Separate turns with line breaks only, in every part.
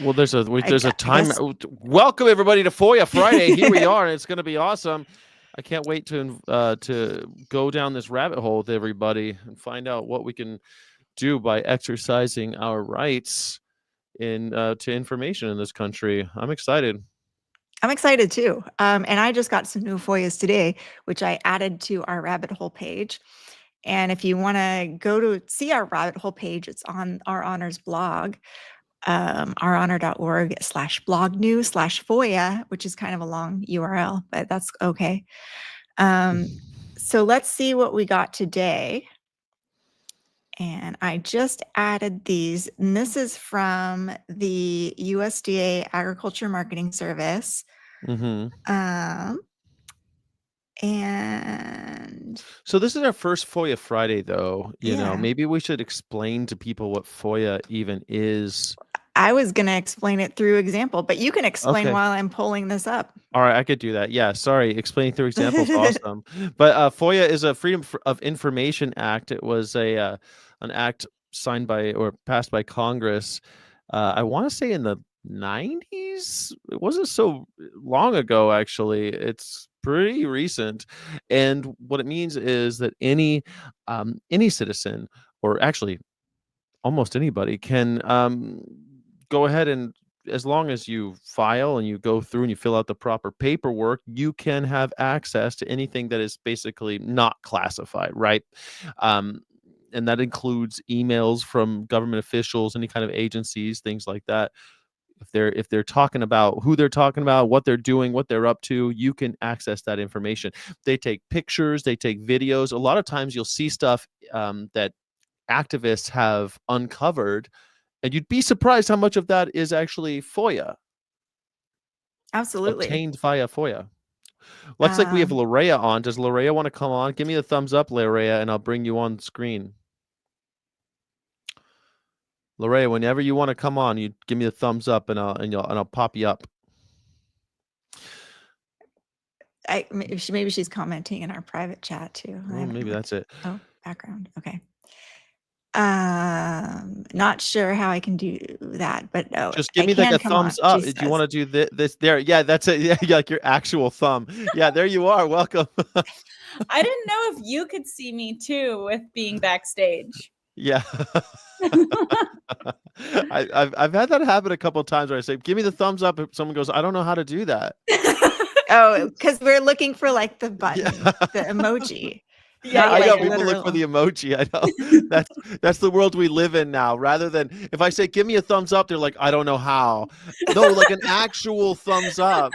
Well, there's a time.
guess.
Welcome everybody to Foia Friday. Here we are, and it's going to be awesome. I can't wait to go down this rabbit hole with everybody and find out what we can do by exercising our rights to information in this country. I'm excited.
I'm excited too. And I just got some new FOIAs today, which I added to our rabbit hole page. And if you want to go to see our rabbit hole page, it's on our honors blog, ouronor.org/blog/FOIA, which is kind of a long URL, but that's okay. So let's see what we got today. And I just added these, and this is from the USDA Agriculture Marketing Service. And
so this is our first Foia Friday, though. You know, maybe we should explain to people what Foia even is.
I was going to explain it through example, but you can explain while I'm pulling this up.
All right, I could do that. Yeah, sorry. Explaining through examples is awesome. But FOIA is a Freedom of Information Act. It was an act signed by or passed by Congress. I want to say in the 90s. It wasn't so long ago, actually. It's pretty recent. And what it means is that any citizen, or actually almost anybody, can go ahead and, as long as you file and you go through and you fill out the proper paperwork, you can have access to anything that is basically not classified, right? And that includes emails from government officials, any kind of agencies, things like that. If they're talking about who they're talking about, what they're doing, what they're up to, you can access that information. They take pictures, they take videos. A lot of times you'll see stuff that activists have uncovered, and you'd be surprised how much of that is actually FOIA.
Absolutely.
Obtained via FOIA. Looks like we have Larea on. Does Larea want to come on? Give me a thumbs up, Larea, and I'll bring you on screen. Larea, whenever you want to come on, you give me a thumbs up, and I'll pop you up.
Maybe she's commenting in our private chat too.
Oh, maybe that's it.
Oh, background. Okay. Not sure how I can do that, but
just give me like a thumbs up. Do you want to do this there? Yeah, that's it. Yeah, like your actual thumb. Yeah, there you are. Welcome.
I didn't know if you could see me too with being backstage.
Yeah. I've had that happen a couple of times where I say, give me the thumbs up. If someone goes, I don't know how to do that.
Oh, because we're looking for like the button, the emoji.
Yeah, I know. People look for the emoji. I know. That's the world we live in now. Rather than if I say, give me a thumbs up, they're like, I don't know how. No, like an actual thumbs up.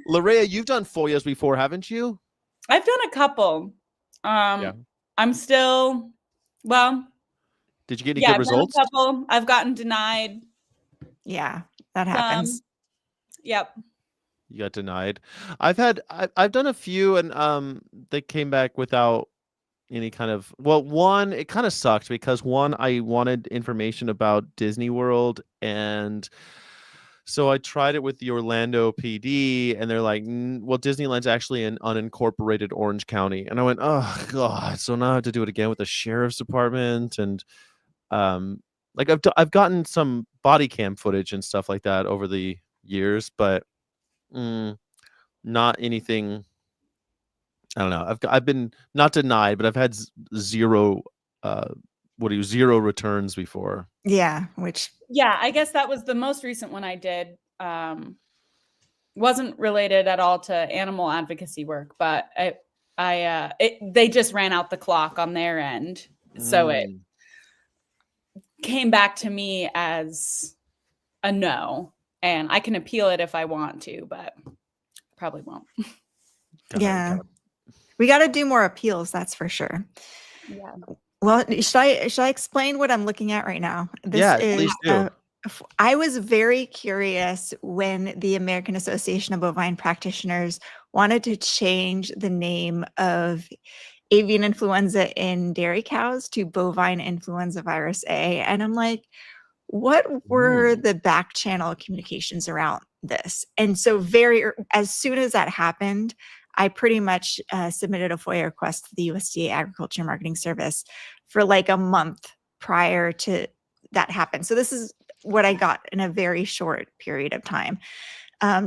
Larea, you've done FOIAs before, haven't you?
I've done a couple. I'm still, well.
Did you get any good results?
I've done a couple. I've gotten denied.
Yeah, that happens.
Yep.
You got denied. I've done a few, and they came back without any kind of, well, one, it kind of sucked because one, I wanted information about Disney World, and so I tried it with the Orlando PD, and they're like, well, Disneyland's actually in unincorporated Orange County. And I went, oh God. So now I have to do it again with the sheriff's department. And like I've gotten some body cam footage and stuff like that over the years, but not anything. I don't know. I've been not denied, but I've had zero returns before.
Yeah,
I guess that was the most recent one I did. Wasn't related at all to animal advocacy work, but they just ran out the clock on their end, so it came back to me as a no, and I can appeal it if I want to, but probably won't.
Yeah, we got to do more appeals, that's for sure.
Yeah.
Well, should I explain what I'm looking at right now?
Please do.
I was very curious when the American Association of Bovine Practitioners wanted to change the name of avian influenza in dairy cows to bovine influenza virus A. And I'm like, what were the back channel communications around this? And so as soon as that happened, I pretty much submitted a FOIA request to the USDA Agriculture Marketing Service for like a month prior to that happened. So this is what I got in a very short period of time,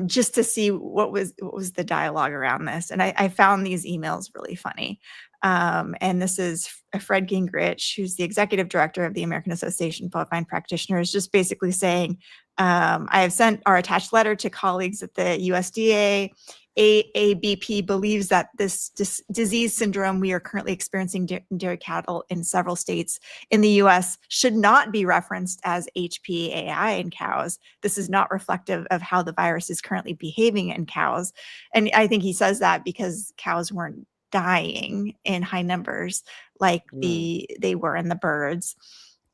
just to see what was the dialogue around this. And I found these emails really funny. And this is Fred Gingrich, who's the executive director of the American Association of Bovine Practitioners, just basically saying, I have sent our attached letter to colleagues at the USDA. AABP believes that this disease syndrome we are currently experiencing in dairy cattle in several states in the US should not be referenced as HPAI in cows. This is not reflective of how the virus is currently behaving in cows. And I think he says that because cows weren't dying in high numbers like they were in the birds.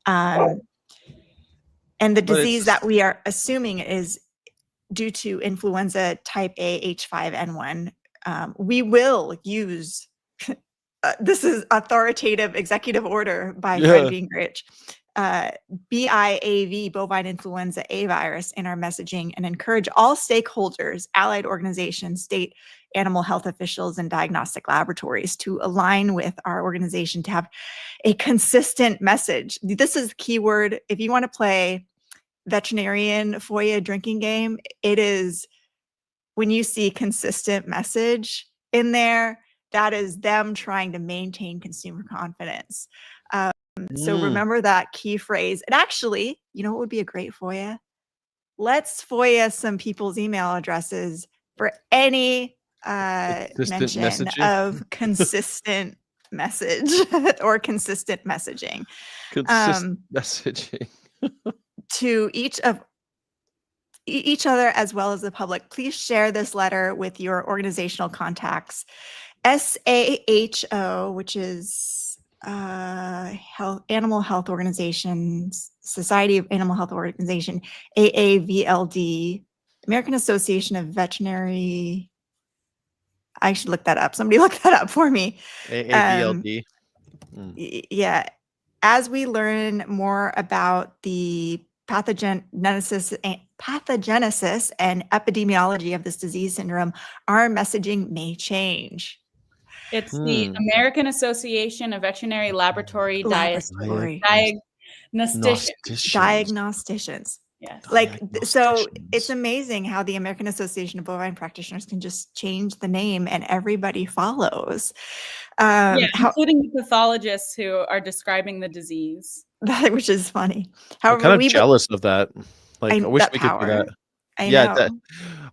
And the disease that we are assuming is due to influenza type A H5N1. We will use, this is authoritative executive order by Fred Gingrich, BIAV, bovine influenza A virus, in our messaging, and encourage all stakeholders, allied organizations, state animal health officials, and diagnostic laboratories to align with our organization to have a consistent message. This is the keyword. If you want to play veterinarian FOIA drinking game, it is when you see consistent message in there, that is them trying to maintain consumer confidence. So remember that key phrase. And actually, you know what would be a great FOIA? Let's FOIA some people's email addresses for any mention of consistent message or consistent messaging.
Consistent messaging.
To each other as well as the public, please share this letter with your organizational contacts. SAHO, which is Animal Health Organizations, Society of Animal Health Organization, AAVLD, American Association of Veterinary. I should look that up. Somebody look that up for me.
AAVLD.
Yeah. As we learn more about the pathogenesis and epidemiology of this disease syndrome, our messaging may change.
It's the American Association of Veterinary Diagnosticians. Yes.
Like, so it's amazing how the American Association of Bovine Practitioners can just change the name and everybody follows.
Including the pathologists who are describing the disease.
Which is funny. However,
I'm kind of jealous of that. Like, I wish we could do that.
I know.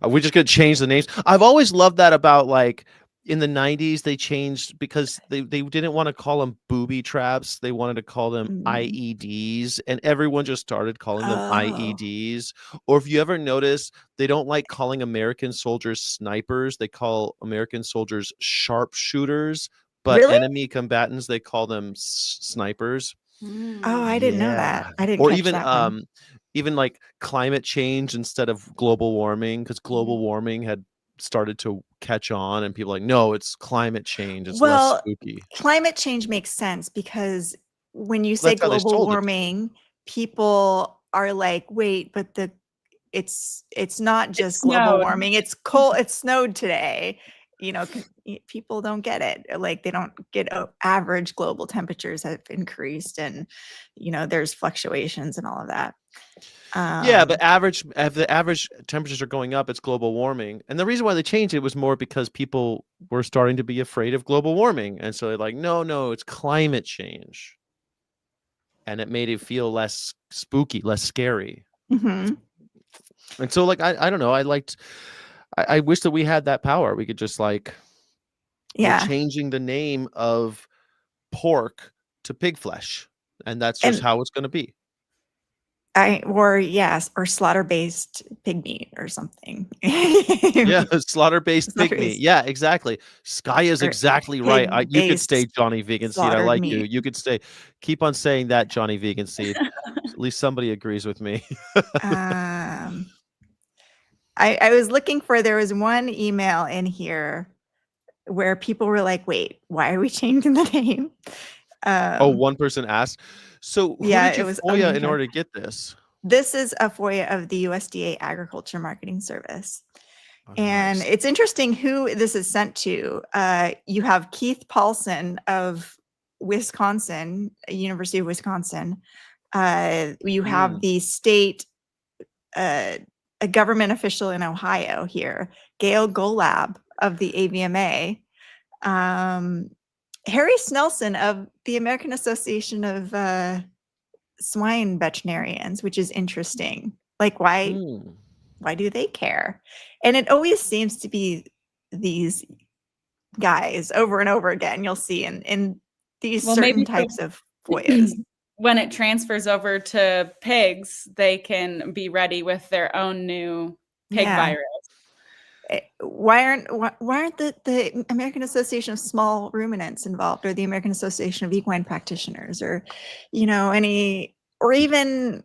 We're just going to change the names. I've always loved that about, like, in the 90s, they changed because they didn't want to call them booby traps. They wanted to call them IEDs, and everyone just started calling them IEDs. Or if you ever notice, they don't like calling American soldiers snipers. They call American soldiers sharpshooters, but enemy combatants, they call them snipers.
Oh, I didn't know that. I didn't.
Or
catch
even
that one.
even like climate change instead of global warming, because global warming had started to catch on, and people are like, no, it's climate change. It's less spooky.
Climate change makes sense because when you say global warming, people are like, wait, but it's not just global warming. It's cold. It snowed today. You know, people don't get it. Like, they don't get average global temperatures have increased, and you know, there's fluctuations and all of that.
Yeah, but if the average temperatures are going up, it's global warming. And the reason why they changed it was more because people were starting to be afraid of global warming, and so they're like, no, it's climate change, and it made it feel less spooky, less scary. And so, like, I don't know. I wish that we had that power. We could just, like, we're changing the name of pork to pig flesh, and that's just how it's going to be.
Or slaughter-based pig meat or something.
Yeah, slaughter-based pig meat. Yeah, exactly. Sky is exactly right. You could stay Johnny Vegan Seed. I like you. You could stay. Keep on saying that, Johnny Vegan Seed. At least somebody agrees with me.
I was looking for, there was one email in here where people were like, wait, why are we changing the name?
One person asked. So who did you FOIA in order to get this?
This is a FOIA of the USDA Agriculture Marketing Service. And it's interesting who this is sent to. You have Keith Paulson of Wisconsin, University of Wisconsin, You have the state, a government official in Ohio here, Gail Golab of the AVMA, Harry Snelson of the American Association of Swine Veterinarians, which is interesting. Like, why do they care? And it always seems to be these guys over and over again. You'll see in these certain types of FOIAs.
When it transfers over to pigs, they can be ready with their own new pig virus.
Why aren't the American Association of Small Ruminants involved, or the American Association of Equine Practitioners, or or even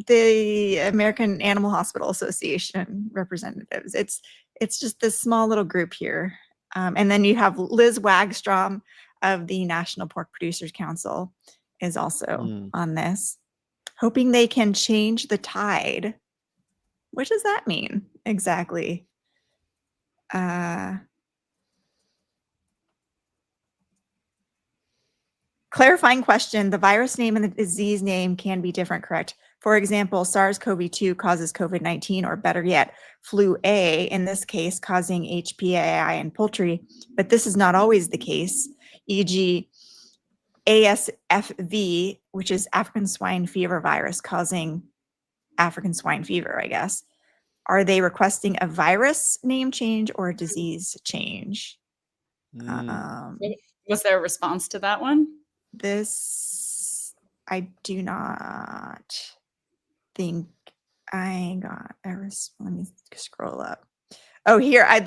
the American Animal Hospital Association representatives? It's just this small little group here. And then you have Liz Wagstrom of the National Pork Producers Council is also on this, hoping they can change the tide. What does that mean exactly? Clarifying question: the virus name and the disease name can be different, correct? For example, SARS-CoV-2 causes COVID-19, or better yet, flu A, in this case, causing HPAI in poultry, but this is not always the case, e.g. ASFV, which is African swine fever virus causing African swine fever, I guess. Are they requesting a virus name change or a disease change?
Was there a response to that one?
This, I do not think I got a response. Let me scroll up. Oh, here, I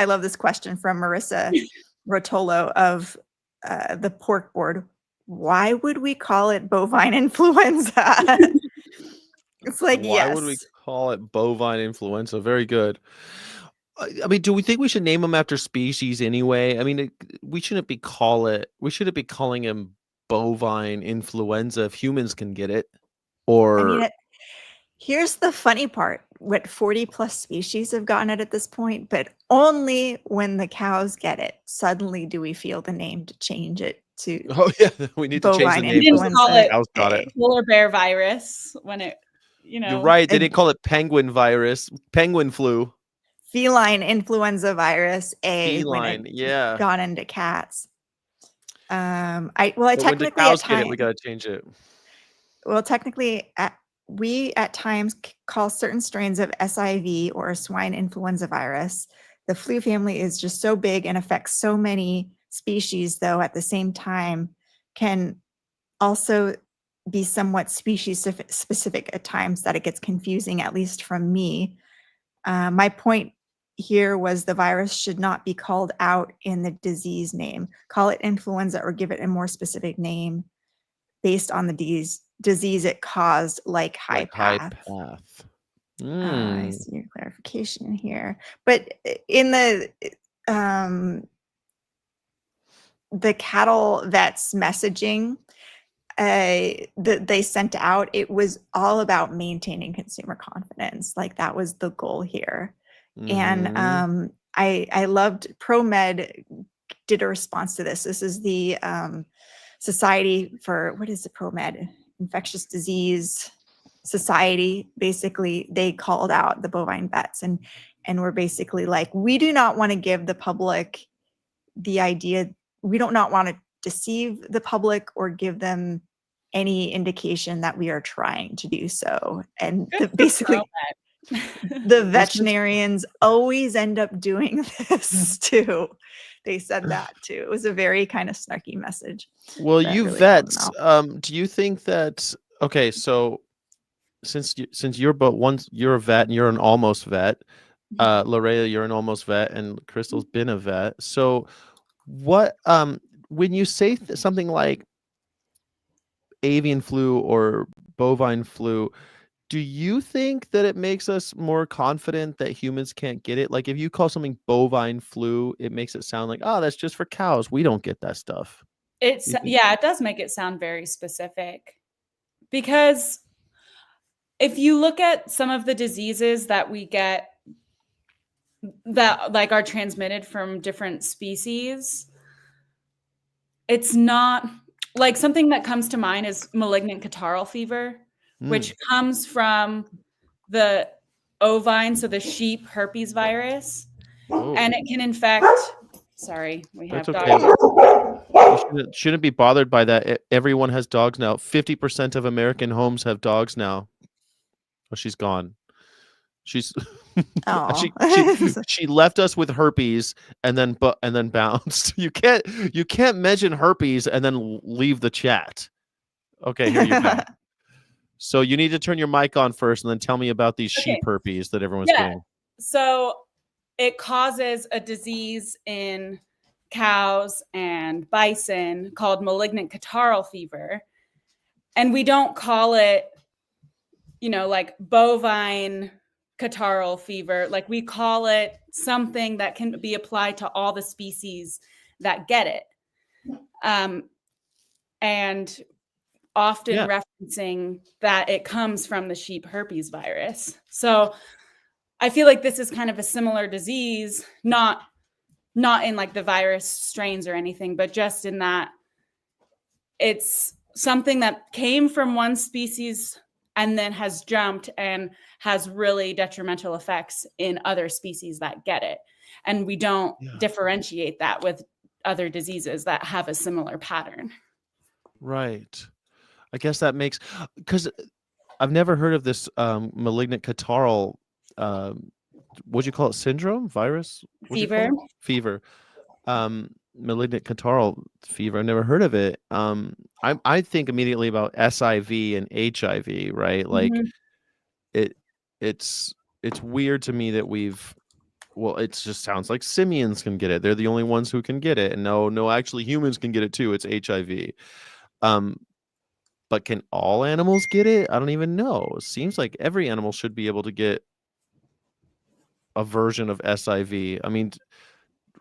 love this question from Marissa Rotolo of the Pork Board. Why would we call it bovine influenza? It's like,
why would we call it bovine influenza? Very good. I mean, do we think we should name them after species anyway? I mean, we shouldn't be calling him bovine influenza if humans can get it. Or
here's the funny part: what 40 plus species have gotten it at this point, but only when the cows get it, suddenly do we feel the need to change it to.
Oh yeah, we need to change the name.
We didn't call it polar bear virus when it,
You're right. They didn't call it penguin virus, penguin flu.
Feline influenza virus A.
Feline,
when it
yeah.
got into cats.
When the cows get it, we gotta change it.
Well, technically, we at times call certain strains of SIV or swine influenza virus. The flu family is just so big and affects so many species, though at the same time can also be somewhat species specific at times, that it gets confusing, at least from me. My point here was the virus should not be called out in the disease name. Call it influenza or give it a more specific name based on the disease it caused, like high path. I see your clarification here. But in the cattle vets messaging that they sent out, it was all about maintaining consumer confidence. Like, that was the goal here. And I loved ProMed did a response to this. This is the Society for, what is the ProMed? Infectious Disease Society. Basically, they called out the bovine vets and were basically like, we do not want to give the public the idea, we don't not want to deceive the public or give them any indication that we are trying to do so. And basically the veterinarians always end up doing this too. They said that too. It was a very kind of snarky message.
Well, you really vets, do you think that, okay, so since you're you're a vet and you're an almost vet, Larea, you're an almost vet, and Crystal's been a vet. So what, when you say something like avian flu or bovine flu, do you think that it makes us more confident that humans can't get it? Like, if you call something bovine flu, it makes it sound like, oh, that's just for cows. We don't get that stuff.
It does make it sound very specific, because if you look at some of the diseases that we get that like are transmitted from different species, it's not like something that comes to mind is malignant catarrhal fever, which comes from the ovine, so the sheep herpes virus, and it can infect. Sorry, we have
That's okay.
dogs.
You shouldn't be bothered by that. Everyone has dogs now. 50% of American homes have dogs now. Oh, she's gone. She's she left us with herpes and then bounced. You can't mention herpes and then leave the chat. Okay, here you're back. So you need to turn your mic on first and then tell me about these sheep herpes that everyone's getting.
So it causes a disease in cows and bison called malignant catarrhal fever. And we don't call it, like bovine catarrhal fever. Like we call it something that can be applied to all the species that get it. And often referencing that it comes from the sheep herpes virus. So I feel like this is kind of a similar disease, not in like the virus strains or anything, but just in that it's something that came from one species and then has jumped and has really detrimental effects in other species that get it. And we don't differentiate that with other diseases that have a similar pattern.
Right. I guess that makes, because I've never heard of this malignant catarrhal, what'd you call it? Syndrome? Virus?
Fever.
Fever. Malignant catarrhal fever. I've never heard of it. I think immediately about SIV and HIV, right? Like it's weird to me that it just sounds like simians can get it. They're the only ones who can get it. And no, actually humans can get it too. It's HIV. But can all animals get it? I don't even know. It seems like every animal should be able to get a version of SIV. I mean,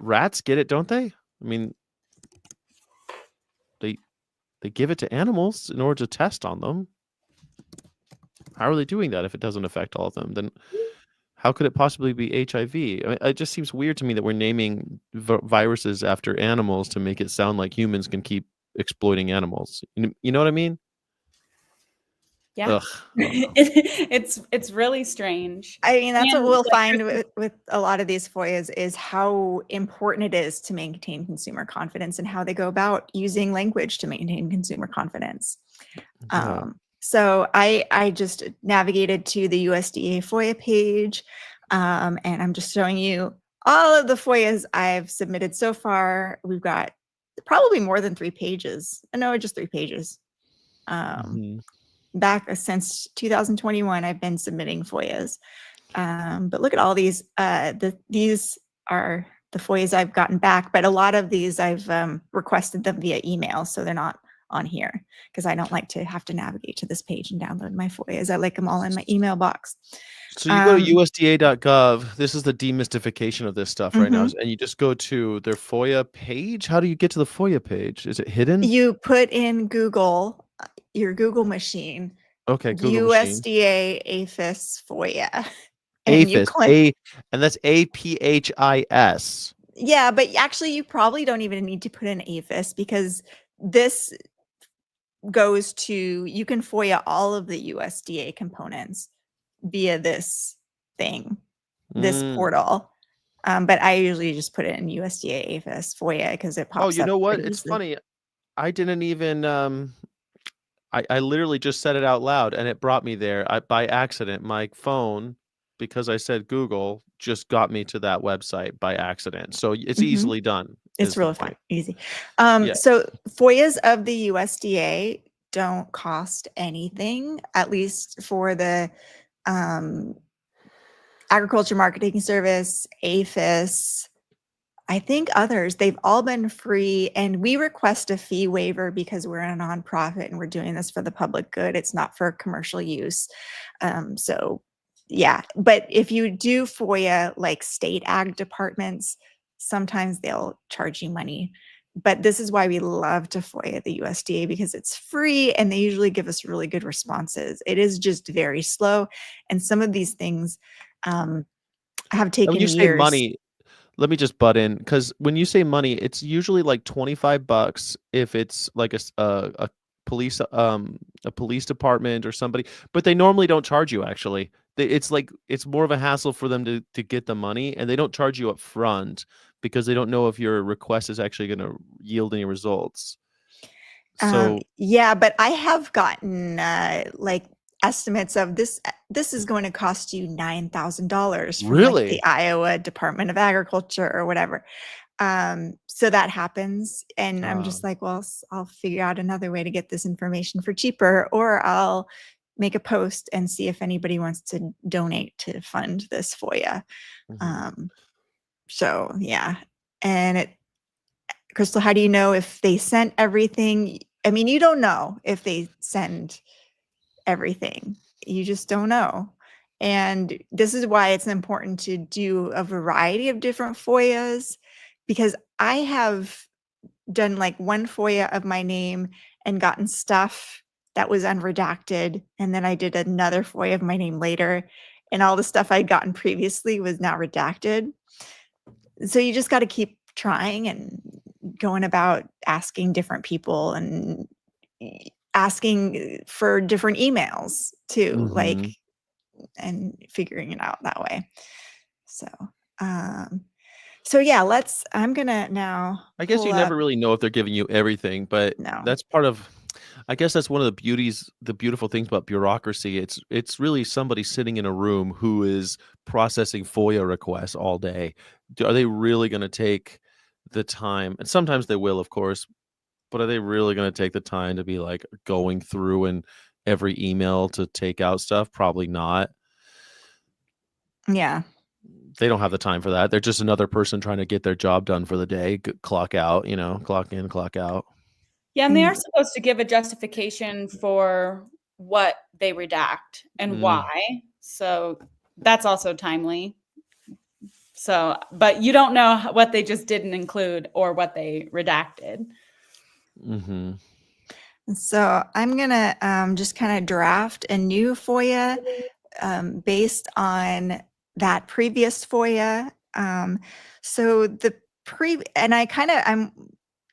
rats get it, don't they? I mean, they give it to animals in order to test on them. How are they doing that if it doesn't affect all of them? Then how could it possibly be HIV? I mean, it just seems weird to me that we're naming viruses after animals to make it sound like humans can keep exploiting animals. You know what I mean?
Yeah. It's really strange.
I mean, that's what we'll find with a lot of these FOIAs is how important it is to maintain consumer confidence and how they go about using language to maintain consumer confidence. So I just navigated to the USDA FOIA page, and I'm just showing you all of the FOIAs I've submitted so far. We've got probably more than 3 pages. No, just 3 pages. Back since 2021, I've been submitting FOIAs. But look at all these. These are the FOIAs I've gotten back, but a lot of these I've requested them via email, so they're not on here because I don't like to have to navigate to this page and download my FOIAs. I like them all in my email box.
So you go to USDA.gov. This is the demystification of this stuff right now. And you just go to their FOIA page. How do you get to the FOIA page? Is it hidden?
You put in Google, your Google machine.
Okay, Google
USDA APHIS FOIA.
And and that's APHIS.
Yeah, but actually you probably don't even need to put in APHIS because this goes to, you can FOIA all of the USDA components via this thing, this portal. But I usually just put it in USDA APHIS FOIA because it pops up.
Oh, you know what? It's funny. I didn't even, I literally just said it out loud and it brought me there by accident. My phone, because I said Google, just got me to that website by accident. So it's easily done.
It's really fun, easy. So FOIAs of the USDA don't cost anything, at least for the Agriculture Marketing Service, APHIS, I think others, they've all been free, and we request a fee waiver because we're a nonprofit and we're doing this for the public good. It's not for commercial use. So yeah, but if you do FOIA like state ag departments, sometimes they'll charge you money. But this is why we love to FOIA the USDA because it's free and they usually give us really good responses. It is just very slow. And some of these things have taken years.
When you say money, let me just butt in, because when you say money, it's usually like $25 if it's like a police a police department or somebody, but they normally don't charge you actually. It's like it's more of a hassle for them to get the money, and they don't charge you up front because they don't know if your request is actually going to yield any results. So
Yeah, but I have gotten like estimates of this. This is going to cost you $9,000 from like
really,
the Iowa Department of Agriculture or whatever. So that happens, and I'm just like, well, I'll figure out another way to get this information for cheaper, or I'll make a post and see if anybody wants to donate to fund this FOIA. So yeah, and Crystal, how do you know if they sent everything? I mean, you don't know if they send everything. You just don't know. And this is why it's important to do a variety of different FOIAs, because I have done like one FOIA of my name and gotten stuff that was unredacted. And then I did another FOIA of my name later, and all the stuff I'd gotten previously was now redacted. So you just got to keep trying and going about asking different people and asking for different emails too, like, and figuring it out that way. So, so yeah, I'm gonna now.
I guess you
pull
never
up.
really know if they're giving you everything, but
No.
that's part of, I guess that's one of the beautiful things about bureaucracy. It's really somebody sitting in a room who is processing FOIA requests all day. Are they really going to take the time? And sometimes they will, of course, but are they really going to take the time to be like going through and every email to take out stuff? Probably not.
Yeah.
They don't have the time for that. They're just another person trying to get their job done for the day, clock out, clock in, clock out.
Yeah, and they are supposed to give a justification for what they redact and why. So that's also timely. So, but you don't know what they just didn't include or what they redacted.
So I'm gonna just kind of draft a new FOIA based on that previous FOIA. So and I'm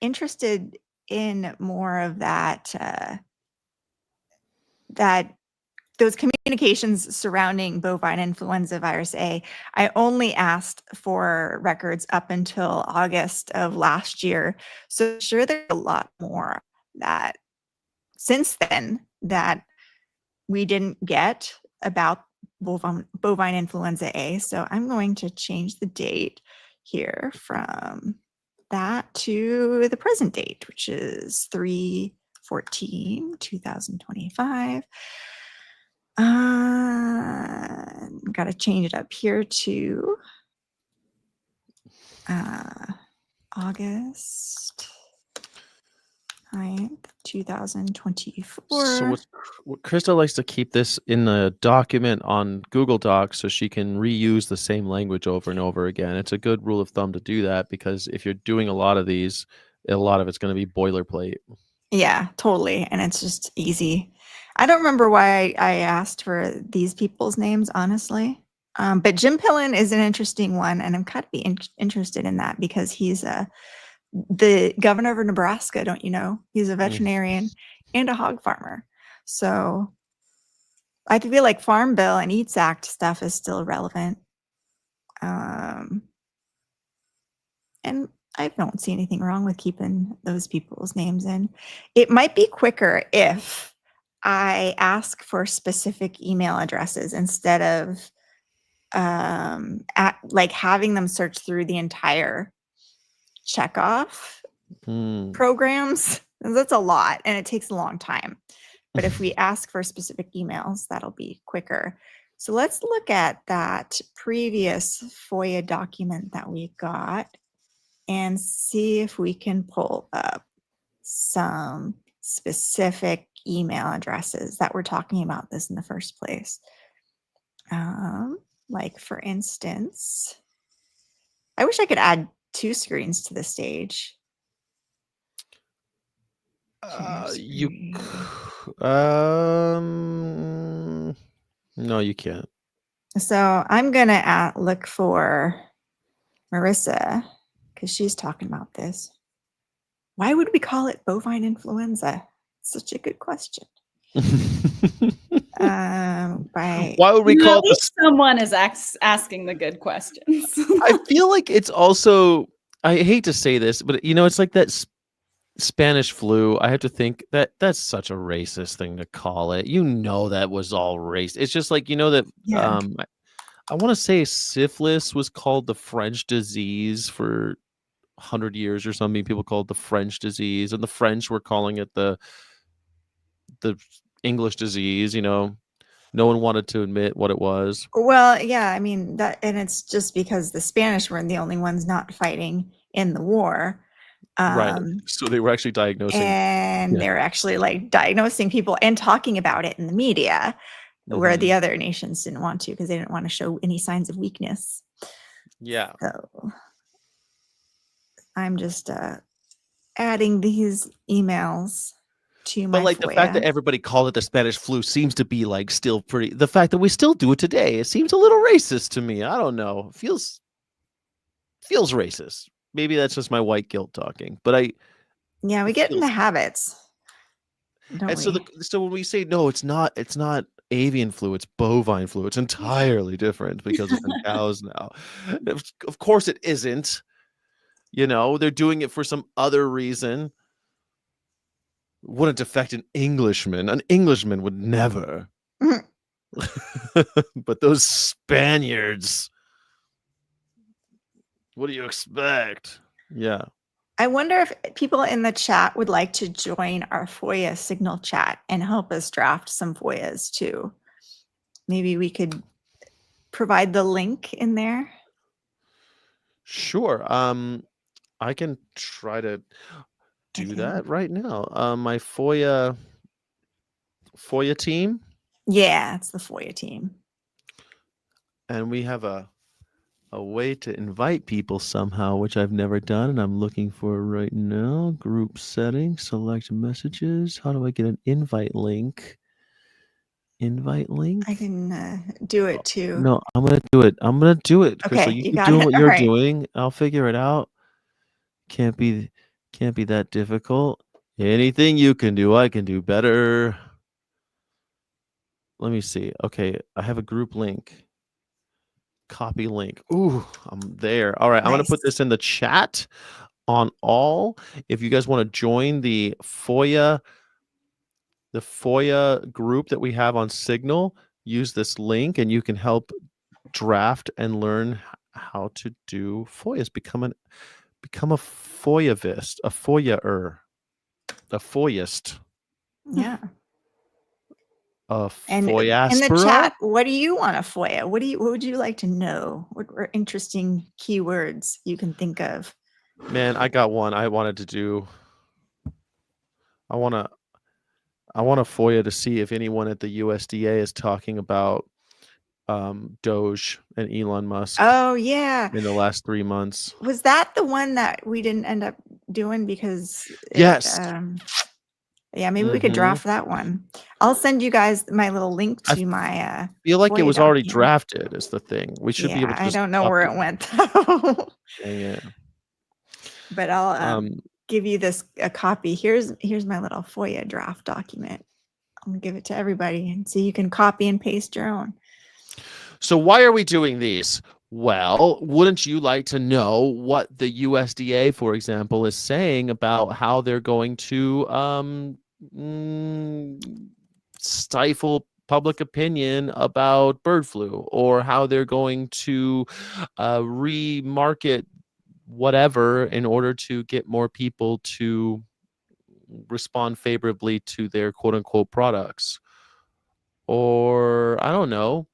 interested in more of that, those communications surrounding bovine influenza virus A. I only asked for records up until August of last year. So sure, there's a lot more that since then that we didn't get about bovine influenza A. So I'm going to change the date here from that to the present date, which is 3/14/2025. Got to change it up here to August 9th, 2024.
So what Krista likes to keep this in the document on Google Docs so she can reuse the same language over and over again. It's a good rule of thumb to do that, because if you're doing a lot of these, a lot of it's going to be boilerplate.
Yeah, totally. And it's just easy. I don't remember why I asked for these people's names, honestly. But Jim Pillen is an interesting one, and I'm kind of interested in that because he's the governor of Nebraska, don't you know? He's a veterinarian and a hog farmer. So I feel like Farm Bill and Eats Act stuff is still relevant. And I don't see anything wrong with keeping those people's names in. It might be quicker if I ask for specific email addresses instead of like having them search through the entire checkoff programs. That's a lot, and it takes a long time. But if we ask for specific emails, that'll be quicker. So let's look at that previous FOIA document that we got and see if we can pull up some specific email addresses that were talking about this in the first place. Like for instance, I wish I could add 2 screens to the stage.
No, you can't.
So I'm gonna look for Marissa, because she's talking about this. Why would we call it bovine influenza? Such a good question.
Why would we call
At
it
least someone is asking the good questions.
I feel like it's also, I hate to say this, but it's like that Spanish flu. I have to think that that's such a racist thing to call it. That was all race. It's just like, that
Yeah.
I want to say syphilis was called the French disease for 100 years or something. People called it the French disease, and the French were calling it the English disease. No one wanted to admit what it was.
Well, yeah, I mean that, and it's just because the Spanish were the only ones not fighting in the war.
Right. So they were actually diagnosing.
And they're actually like diagnosing people and talking about it in the media, where the other nations didn't want to because they didn't want to show any signs of weakness.
Yeah.
So I'm just adding these emails to my
But like
FOIA.
The fact that everybody called it the Spanish flu seems to be like still pretty. The fact that we still do it today, it seems a little racist to me. I don't know. It feels racist. Maybe that's just my white guilt talking. But
we get into habits.
And so when we say no, it's not avian flu, it's bovine flu. It's entirely different because it's in cows now. Of course it isn't. They're doing it for some other reason. Wouldn't affect an Englishman. An Englishman would never. But those Spaniards, what do you expect? Yeah.
I wonder if people in the chat would like to join our FOIA signal chat and help us draft some FOIAs too. Maybe we could provide the link in there.
Sure. I can try to do that right now. My FOIA team.
Yeah, it's the FOIA team.
And we have a way to invite people somehow, which I've never done, and I'm looking for right now. Group settings, select messages. How do I get an invite link? Invite link?
I can do it too.
No, I'm gonna do it.
Okay,
Crystal, you keep doing what you're doing. I'll figure it out. Can't be that difficult. Anything you can do, I can do better. Let me see. Okay, I have a group link. Copy link. Ooh, I'm there. All right, nice. I'm going to put this in the chat on all. If you guys want to join the FOIA group that we have on Signal, use this link and you can help draft and learn how to do FOIAs. Become a FOIAvist, a FOIA-er, a FOIAist.
Yeah.
And in
the chat, what do you want to FOIA? What would you like to know? What are interesting keywords you can think of?
Man, I got one. I wanted to do. I want to FOIA to see if anyone at the USDA is talking about Doge and Elon Musk.
Oh yeah.
In the last 3 months.
Was that the one that we didn't end up doing because?
Yes.
Yeah, maybe we could draft that one. I'll send you guys my little link to my.
Feel like FOIA it was already drafted. Is the thing we should be able to.
I don't know where it went though.
Yeah.
But I'll give you a copy. Here's my little FOIA draft document. I'm gonna give it to everybody, and so you can copy and paste your own.
So why are we doing these? Well, wouldn't you like to know what the USDA, for example, is saying about how they're going to stifle public opinion about bird flu, or how they're going to remarket whatever in order to get more people to respond favorably to their quote unquote products? Or I don't know.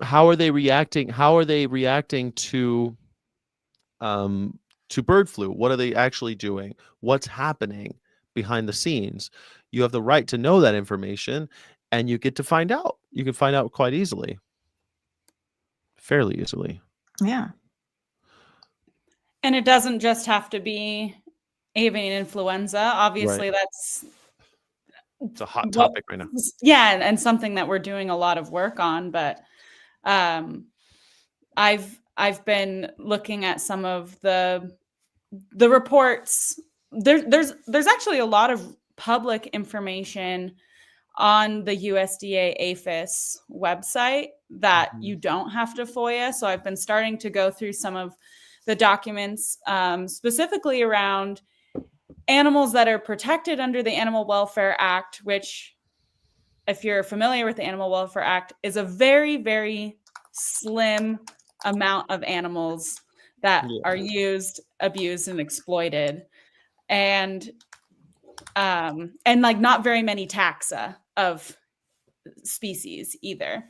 How are they reacting? To bird flu? What are they actually doing? What's happening behind the scenes? You have the right to know that information, and you get to find out. You can find out quite easily, fairly easily.
Yeah.
And it doesn't just have to be avian influenza. Obviously,
right. It's a hot topic right now.
Yeah, and something that we're doing a lot of work on. But I've I've been looking at some of the reports. There's actually a lot of public information on the USDA APHIS website that you don't have to FOIA. So I've been starting to go through some of the documents, specifically around animals that are protected under the Animal Welfare Act, which, if you're familiar with the Animal Welfare Act, is a very, very slim amount of animals that are used, abused, and exploited. And like not very many taxa of species either.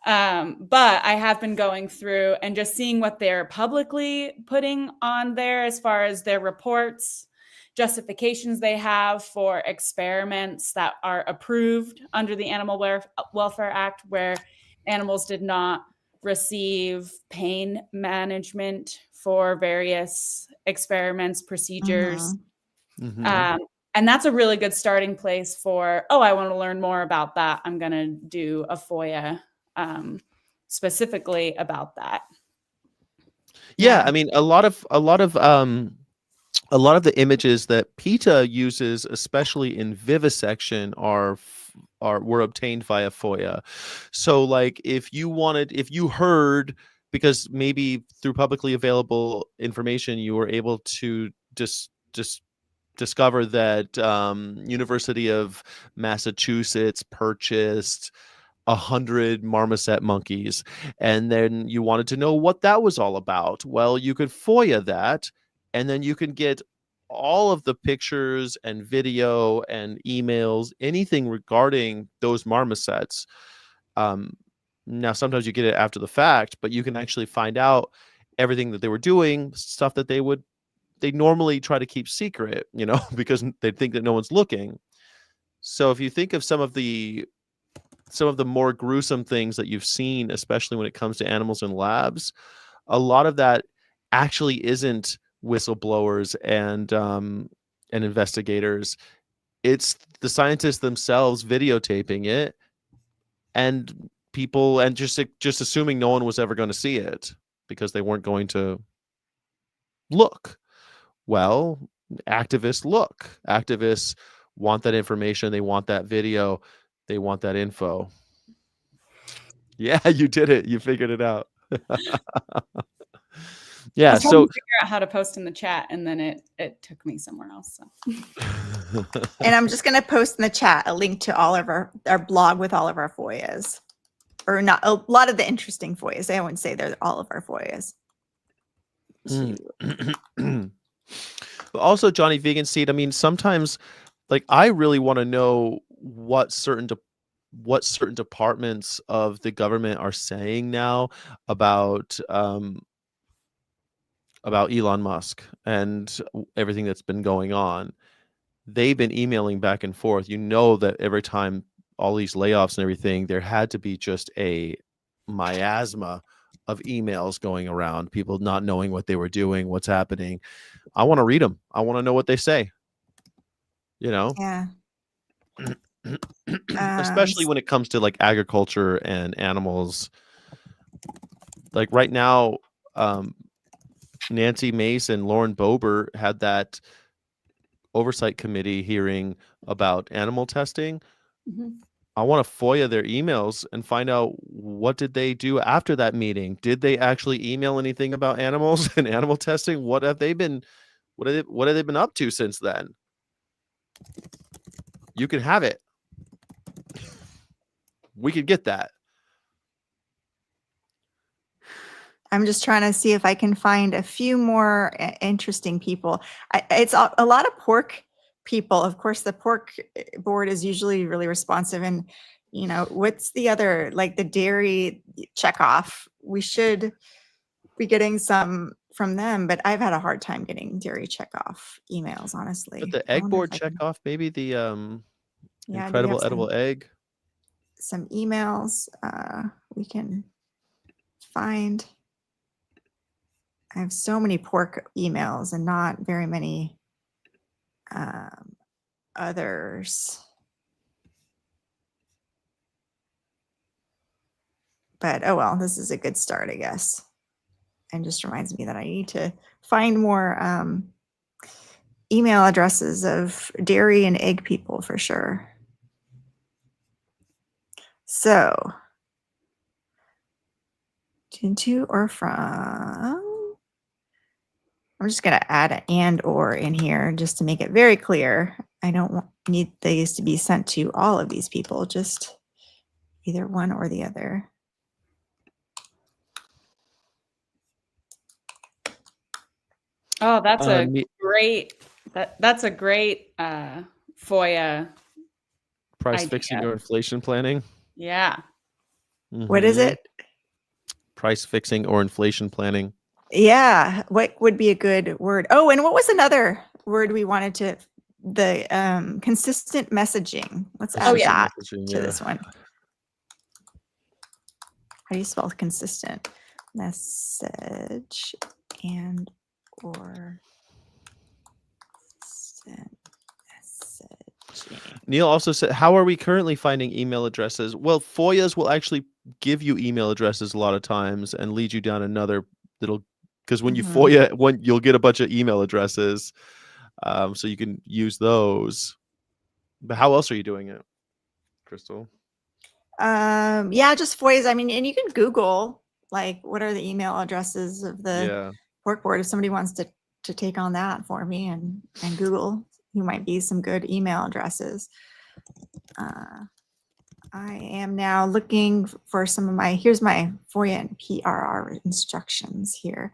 But I have been going through and just seeing what they're publicly putting on there as far as their reports, justifications they have for experiments that are approved under the Animal Welfare Act, where animals did not receive pain management for various experiments, procedures. And that's a really good starting place for, I want to learn more about that. I'm going to do a FOIA specifically about that.
Yeah, I mean, a lot of the images that PETA uses, especially in vivisection, were obtained via FOIA. So, like, if you heard, because maybe through publicly available information, you were able to discover that University of Massachusetts purchased 100 marmoset monkeys, and then you wanted to know what that was all about. Well, you could FOIA that, and then you can get all of the pictures and video and emails, anything regarding those marmosets. Now, sometimes you get it after the fact, but you can actually find out everything that they were doing, stuff that they normally try to keep secret, because they think that no one's looking. So if you think of some of the more gruesome things that you've seen, especially when it comes to animals in labs, a lot of that actually isn't whistleblowers and investigators. It's the scientists themselves videotaping it, and people, and just assuming no one was ever going to see it because they weren't going to look. Well, activists look. Activists want that information. They want that video. They want that info. Yeah, you did it. You figured it out. Yeah.
I was trying to figure out how to post in the chat, and then it took me somewhere else. So.
And I'm just going to post in the chat a link to all of our blog with all of our FOIAs, or not a lot of the interesting FOIAs. I wouldn't say they're all of our FOIAs.
But also, Johnny Vegan Seed, I mean, sometimes, like, I really want to know what certain departments of the government are saying now about Elon Musk and everything that's been going on. They've been emailing back and forth. That every time all these layoffs and everything, there had to be just a miasma of emails going around, people not knowing what they were doing, what's happening. I want to read them. I want to know what they say.
Yeah.
Especially when it comes to like agriculture and animals. Like right now, Nancy Mace and Lauren Boebert had that oversight committee hearing about animal testing. I want to FOIA their emails and find out, what did they do after that meeting? Did they actually email anything about animals and animal testing? What have they been up to since then? You can have it. We could get that.
I'm just trying to see if I can find a few more interesting people. It's a lot of pork people. Of course, the pork board is usually really responsive. And, what's the other, like the dairy checkoff? We should be getting some from them, but I've had a hard time getting dairy checkoff emails, honestly.
But the egg board checkoff, maybe the incredible edible egg.
Some emails we can find. I have so many pork emails and not very many others. But oh well, this is a good start, I guess. and just reminds me that I need to find more email addresses of dairy and egg people for sure. So, to or from. I'm just going to add an and or in here just to make it very clear. I don't need these to be sent to all of these people, just either one or the other.
Oh, that's a great FOIA
price
idea.
fixing or inflation planning.
Yeah.
What is it?
Price fixing or inflation planning.
Yeah. What would be a good word? Oh, and what was another word we wanted to, the consistent messaging. Let's add that to this one. How do you spell consistent? Message and or messaging.
Neil also said, how are we currently finding email addresses? Well, FOIAs will actually give you email addresses a lot of times and lead you down another little, because when you FOIA, you'll get a bunch of email addresses. So you can use those. But how else are you doing it, Crystal?
Yeah, just FOIAs. I mean, and you can Google, like, what are the email addresses of the work board if somebody wants to take on that for me, and Google who might be some good email addresses. I am now looking for some of my, here's my FOIA and PRR instructions here.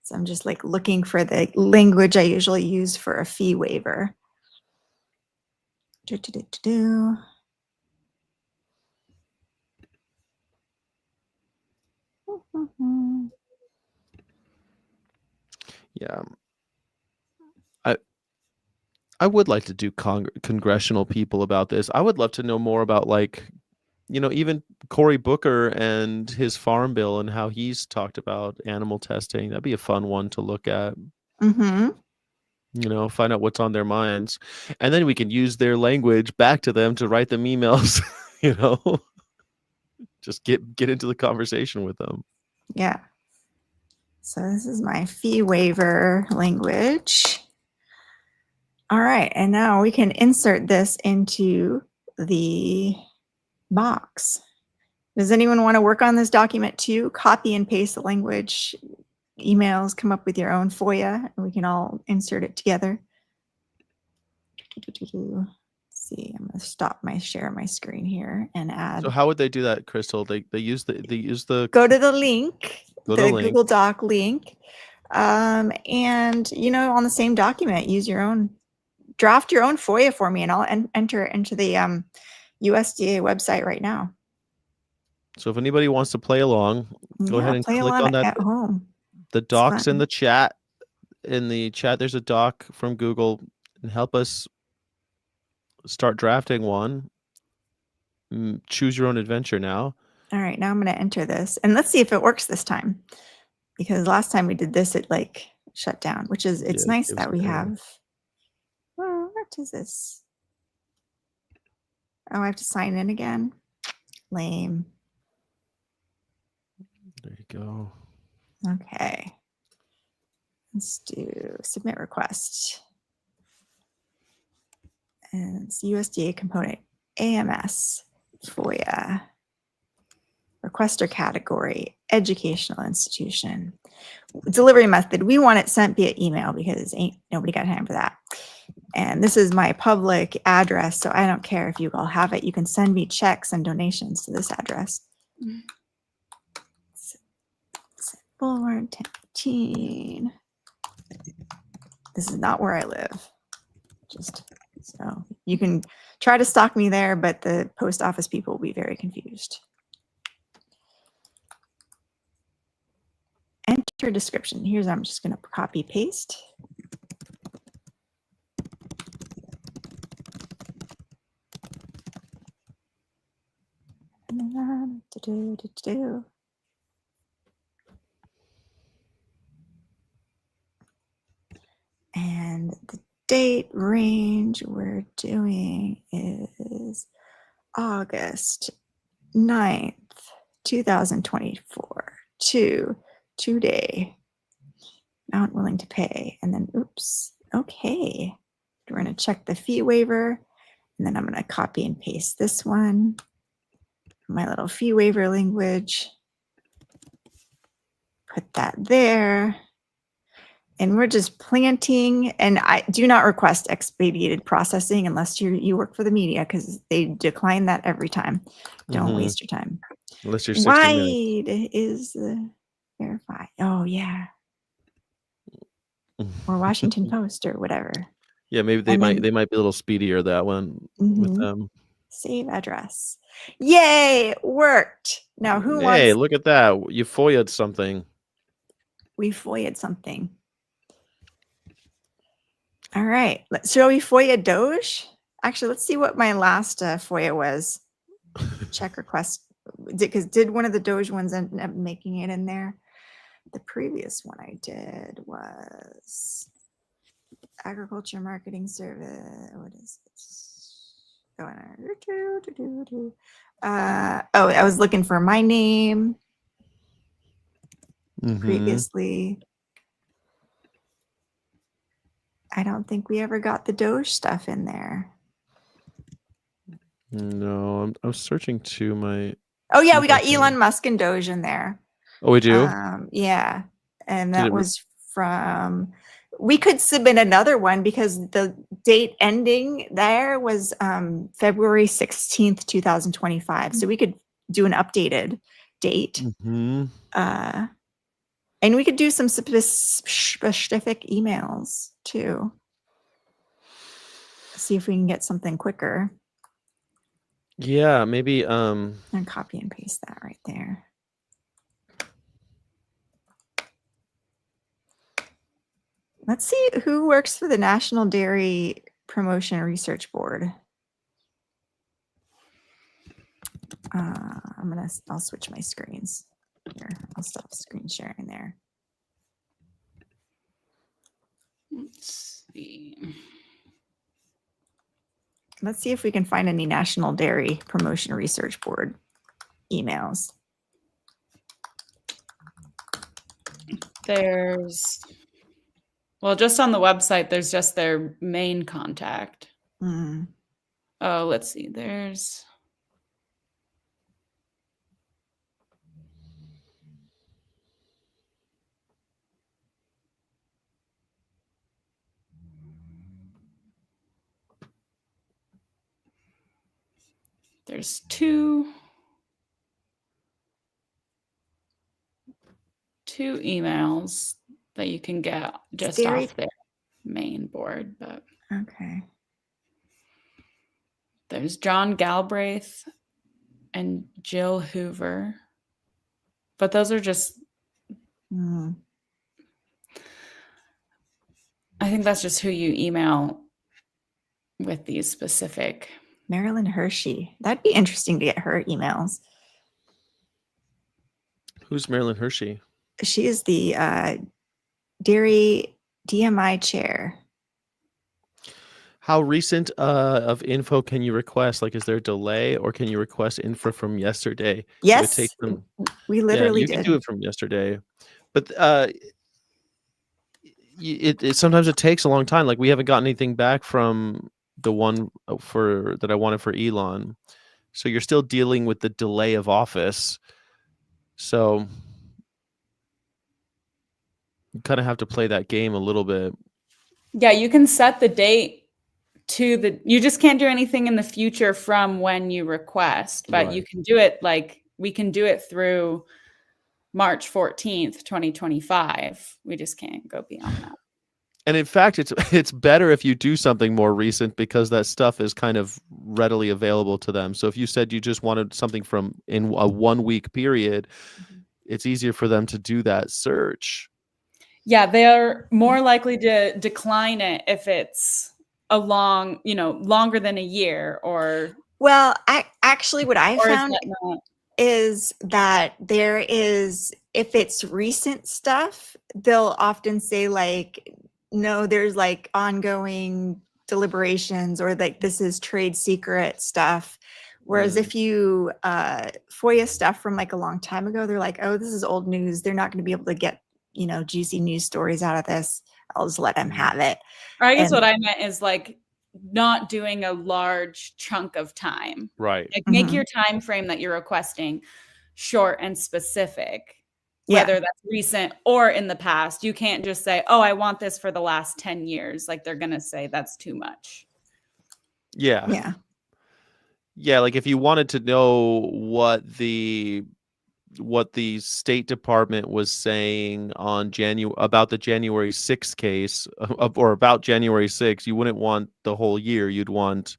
So I'm just like looking for the language I usually use for a fee waiver.
Yeah. I would like to do congressional people about this. I would love to know more about, like, you know, even Cory Booker and his farm bill and how he's talked about animal testing. That'd be a fun one to look at. You know, find out what's on their minds. And then we can use their language back to them to write them emails, you know, just get into the conversation with them.
Yeah. So this is my fee waiver language. All right, and now we can insert this into the box. Does anyone want to work on this document too? Copy and paste the language, emails, come up with your own FOIA, and we can all insert it together. Let's see, I'm going to stop my share my screen here and add.
So how would they do that, Crystal? They use the
go to the link,
the
Google Doc link, and, you know, on the same document, use your own. Draft your own FOIA for me, and I'll enter it into the USDA website right now.
So if anybody wants to play along, go ahead and click on that.
At home.
The doc's in the chat. In the chat, there's a doc from Google, and help us start drafting one. Choose your own adventure now.
All right, now I'm going to enter this, and let's see if it works this time. Because last time we did this, it like shut down, which is, it's nice that we have. Oh, what is this? Oh, I have to sign in again. Lame.
There you go.
Okay. Let's do submit request. And it's USDA component AMS FOIA. Requester category, educational institution. Delivery method, we want it sent via email because ain't nobody got time for that. And this is my public address, so I don't care if you all have it. You can send me checks and donations to this address. Boulevard 1015. This is not where I live. Just so you can try to stalk me there, but the post office people will be very confused. Enter description. Here's, I'm just going to copy paste. And the date range we're doing is August 9th, 2024 to today. Not willing to pay. And then, oops. Okay. We're going to check the fee waiver. And then I'm going to copy and paste this one. My little fee waiver language. Put that there. And we're just planting. And I do not request expedited processing unless you work for the media, because they decline that every time. Don't waste your time.
Unless you're 60 minutes.
Wide is the verify. Oh, yeah. Or Washington Post or whatever.
Yeah, maybe they might be a little speedier, that one, with them.
Save address. Yay, it worked. Now who wants?
Hey, look at that. You FOIA'd something.
We FOIA'd something. All right. Shall we FOIA Doge? Actually, let's see what my last FOIA was. Check request. Because did one of the Doge ones end up making it in there? The previous one I did was agriculture marketing service. What is it? Oh, I was looking for my name previously. I don't think we ever got the Doge stuff in there.
No, I'm searching to my.
Oh yeah, we got Elon Musk and Doge in there.
Oh, we do?
Yeah, and that was from. We could submit another one because the date ending there was February 16th, 2025. So we could do an updated date. And we could do some specific emails too. See if we can get something quicker.
Yeah, maybe.
And copy and paste that right there. Let's see who works for the National Dairy Promotion Research Board. I'll switch my screens here. I'll stop screen sharing there.
Let's see.
Let's see if we can find any National Dairy Promotion Research Board emails.
There's, well, just on the website, there's just their main contact. Oh, let's see. There's two emails that you can get just off their main board, but
okay.
There's John Galbraith and Jill Hoover, but those are just. I think that's just who you email with these specific.
Marilyn Hershey. That'd be interesting to get her emails.
Who's Marilyn Hershey?
She is the Dairy DMI chair.
How recent of info can you request? Like, is there a delay, or can you request info from yesterday?
Yes, we literally
did. You can do it from yesterday, but sometimes it takes a long time. Like, we haven't gotten anything back from the one that I wanted for Elon, so you're still dealing with the delay of office. So you kind of have to play that game a little bit.
Yeah, you can set the date you just can't do anything in the future from when you request, but you can do it, like we can do it through March 14th, 2025. We just can't go beyond that. And
in fact, it's better if you do something more recent, because that stuff is kind of readily available to them. So if you said you just wanted something from in a 1 week period, it's easier for them to do that search.
Yeah, they're more likely to decline it if it's longer than a year, or.
Well, actually what I found is that there is, if it's recent stuff, they'll often say like, no, there's like ongoing deliberations, or like this is trade secret stuff. Whereas if you FOIA stuff from like a long time ago, they're like, oh, this is old news. They're not going to be able to get, juicy news stories out of this. I'll just let them have it.
Or I guess what I meant is like not doing a large chunk of time.
Right.
Like make your time frame that you're requesting short and specific, whether that's recent or in the past. You can't just say, oh, I want this for the last 10 years. Like they're going to say that's too much.
Yeah.
Yeah.
Yeah, like if you wanted to know what the State Department was saying on about the January 6th case, or about January 6th, you wouldn't want the whole year. You'd want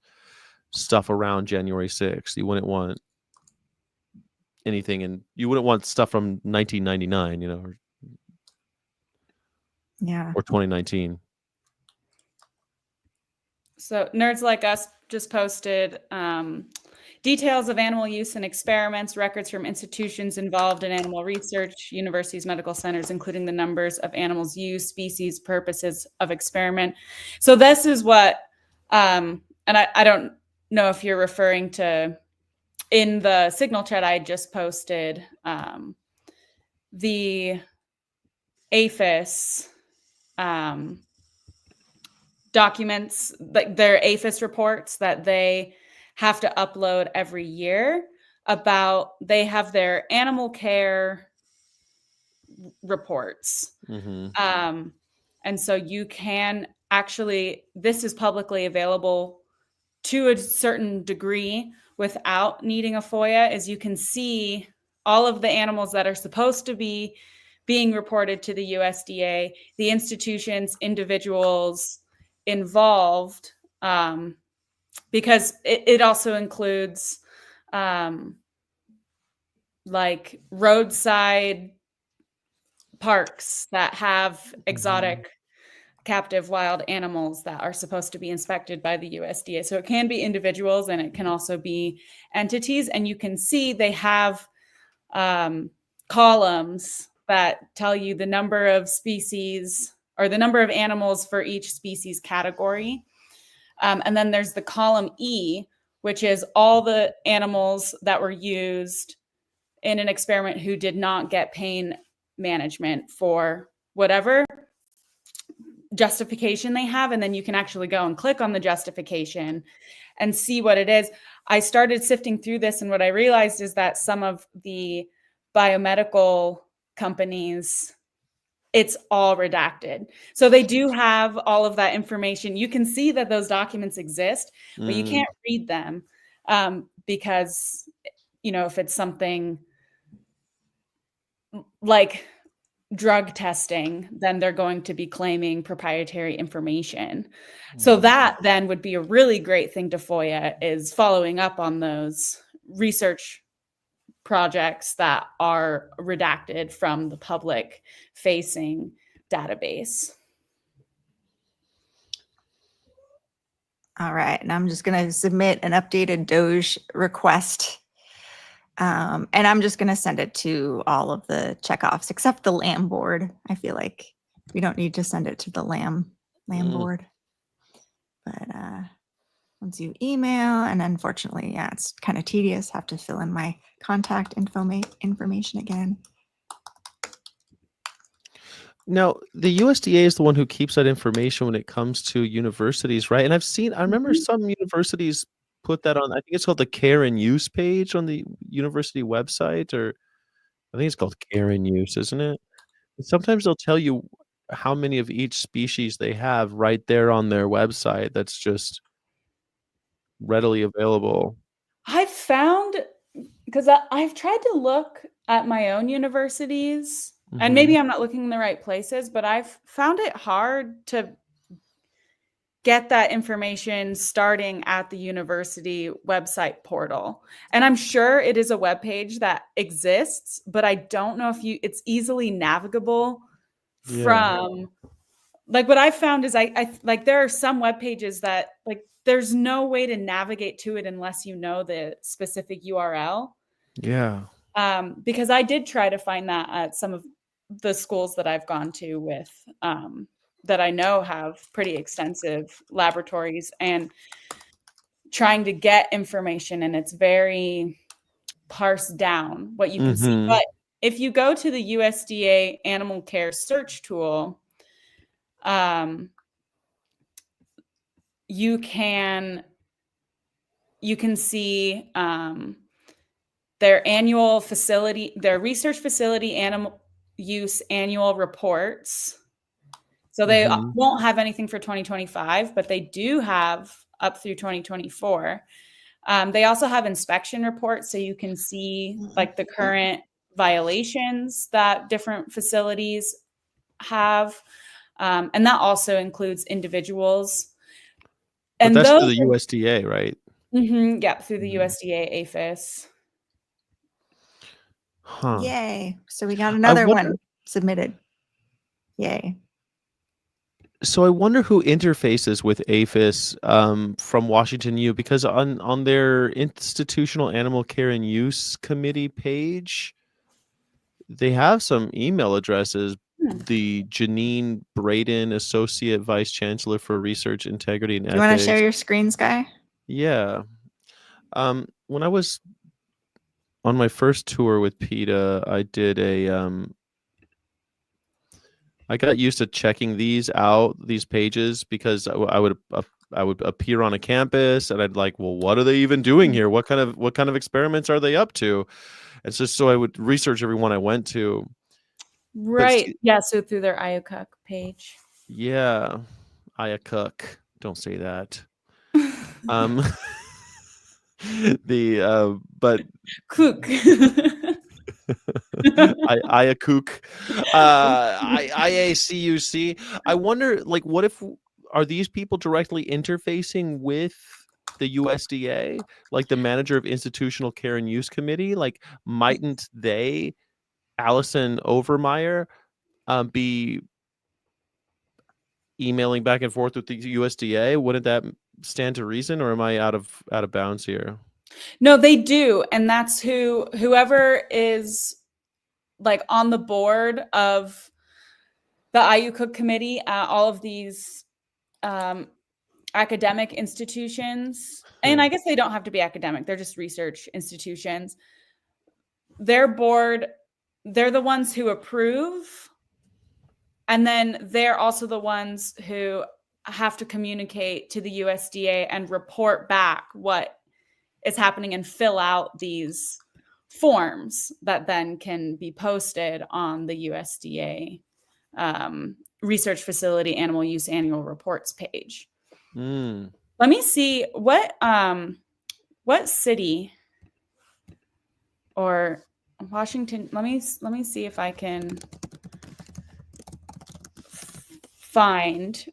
stuff around January 6th. You wouldn't want anything, and you wouldn't want stuff from 1999, or 2019.
So Nerds Like Us just posted details of animal use and experiments, records from institutions involved in animal research, universities, medical centers, including the numbers of animals used, species, purposes of experiment. So this is what, and I don't know if you're referring to, in the Signal chat I just posted, the APHIS documents, like their APHIS reports that they have to upload every year they have their animal care reports. And so you can actually, this is publicly available to a certain degree without needing a FOIA, is you can see all of the animals that are supposed to be being reported to the USDA, the institutions, individuals involved, because it also includes like roadside parks that have exotic captive wild animals that are supposed to be inspected by the USDA. So it can be individuals and it can also be entities. And you can see they have columns that tell you the number of species or the number of animals for each species category. And then there's the column E, which is all the animals that were used in an experiment who did not get pain management for whatever justification they have. And then you can actually go and click on the justification and see what it is. I started sifting through this, and what I realized is that some of the biomedical companies, it's all redacted. So they do have all of that information. You can see that those documents exist, but you can't read them because, if it's something like drug testing, then they're going to be claiming proprietary information. So that then would be a really great thing to FOIA, is following up on those research projects that are redacted from the public facing database.
All right. And I'm just going to submit an updated Doge request. And I'm just going to send it to all of the checkoffs except the LAM board. I feel like we don't need to send it to the LAM board. But once you email, and unfortunately, it's kind of tedious. Have to fill in my contact information again.
Now, the USDA is the one who keeps that information when it comes to universities, right? And I remember some universities put that on, I think it's called the care and use page on the university website, or I think it's called care and use, isn't it? And sometimes they'll tell you how many of each species they have right there on their website. That's just readily available.
I've found, because I've tried to look at my own universities, and maybe I'm not looking in the right places, but I've found it hard to get that information starting at the university website portal. And I'm sure it is a web page that exists, but I don't know if it's easily navigable from, like, what I've found is I like there are some web pages that, like, there's no way to navigate to it unless you know the specific URL.
Yeah.
Because I did try to find that at some of the schools that I've gone to with, that I know have pretty extensive laboratories. And trying to get information, and it's very parsed down what you can see. But if you go to the USDA Animal Care Search Tool, you can see their research facility animal use annual reports. So they won't have anything for 2025, but they do have up through 2024. They also have inspection reports, so you can see like the current violations that different facilities have. And that also includes individuals.
But
And
that's
those
through the USDA, right?
Yeah, through the USDA APHIS.
Huh.
Yay. So we got another one submitted. Yay.
So I wonder who interfaces with APHIS from Washington U, because on their Institutional Animal Care and Use Committee page, they have some email addresses. The Janine Braden, Associate Vice Chancellor for Research Integrity and Ethics.
Do you want to share your screen, Sky?
Yeah. When I was on my first tour with PETA, I did I got used to checking these pages, because I would appear on a campus and I'd like, well, what are they even doing here? What kind of experiments are they up to? And so I would research every one I went to.
Right. Yeah. So through their IOCUC page.
Yeah. IOCUC. Don't say that. But
Cook.
IACUC, IACUC. I wonder, like, what if, are these people directly interfacing with the USDA, like the manager of Institutional Care and Use Committee? Like, mightn't they, Allison Overmeyer, be emailing back and forth with the USDA? Wouldn't that stand to reason, or am I out of bounds here?
No, they do, and that's whoever is like on the board of the IUCOOK committee at all of these academic institutions, and I guess they don't have to be academic, they're just research institutions. Their board, they're the ones who approve, and then they're also the ones who have to communicate to the USDA and report back what is happening and fill out these forms that then can be posted on the USDA Research Facility Animal Use Annual Reports page. Let me see what city or Washington. Let me see if I can find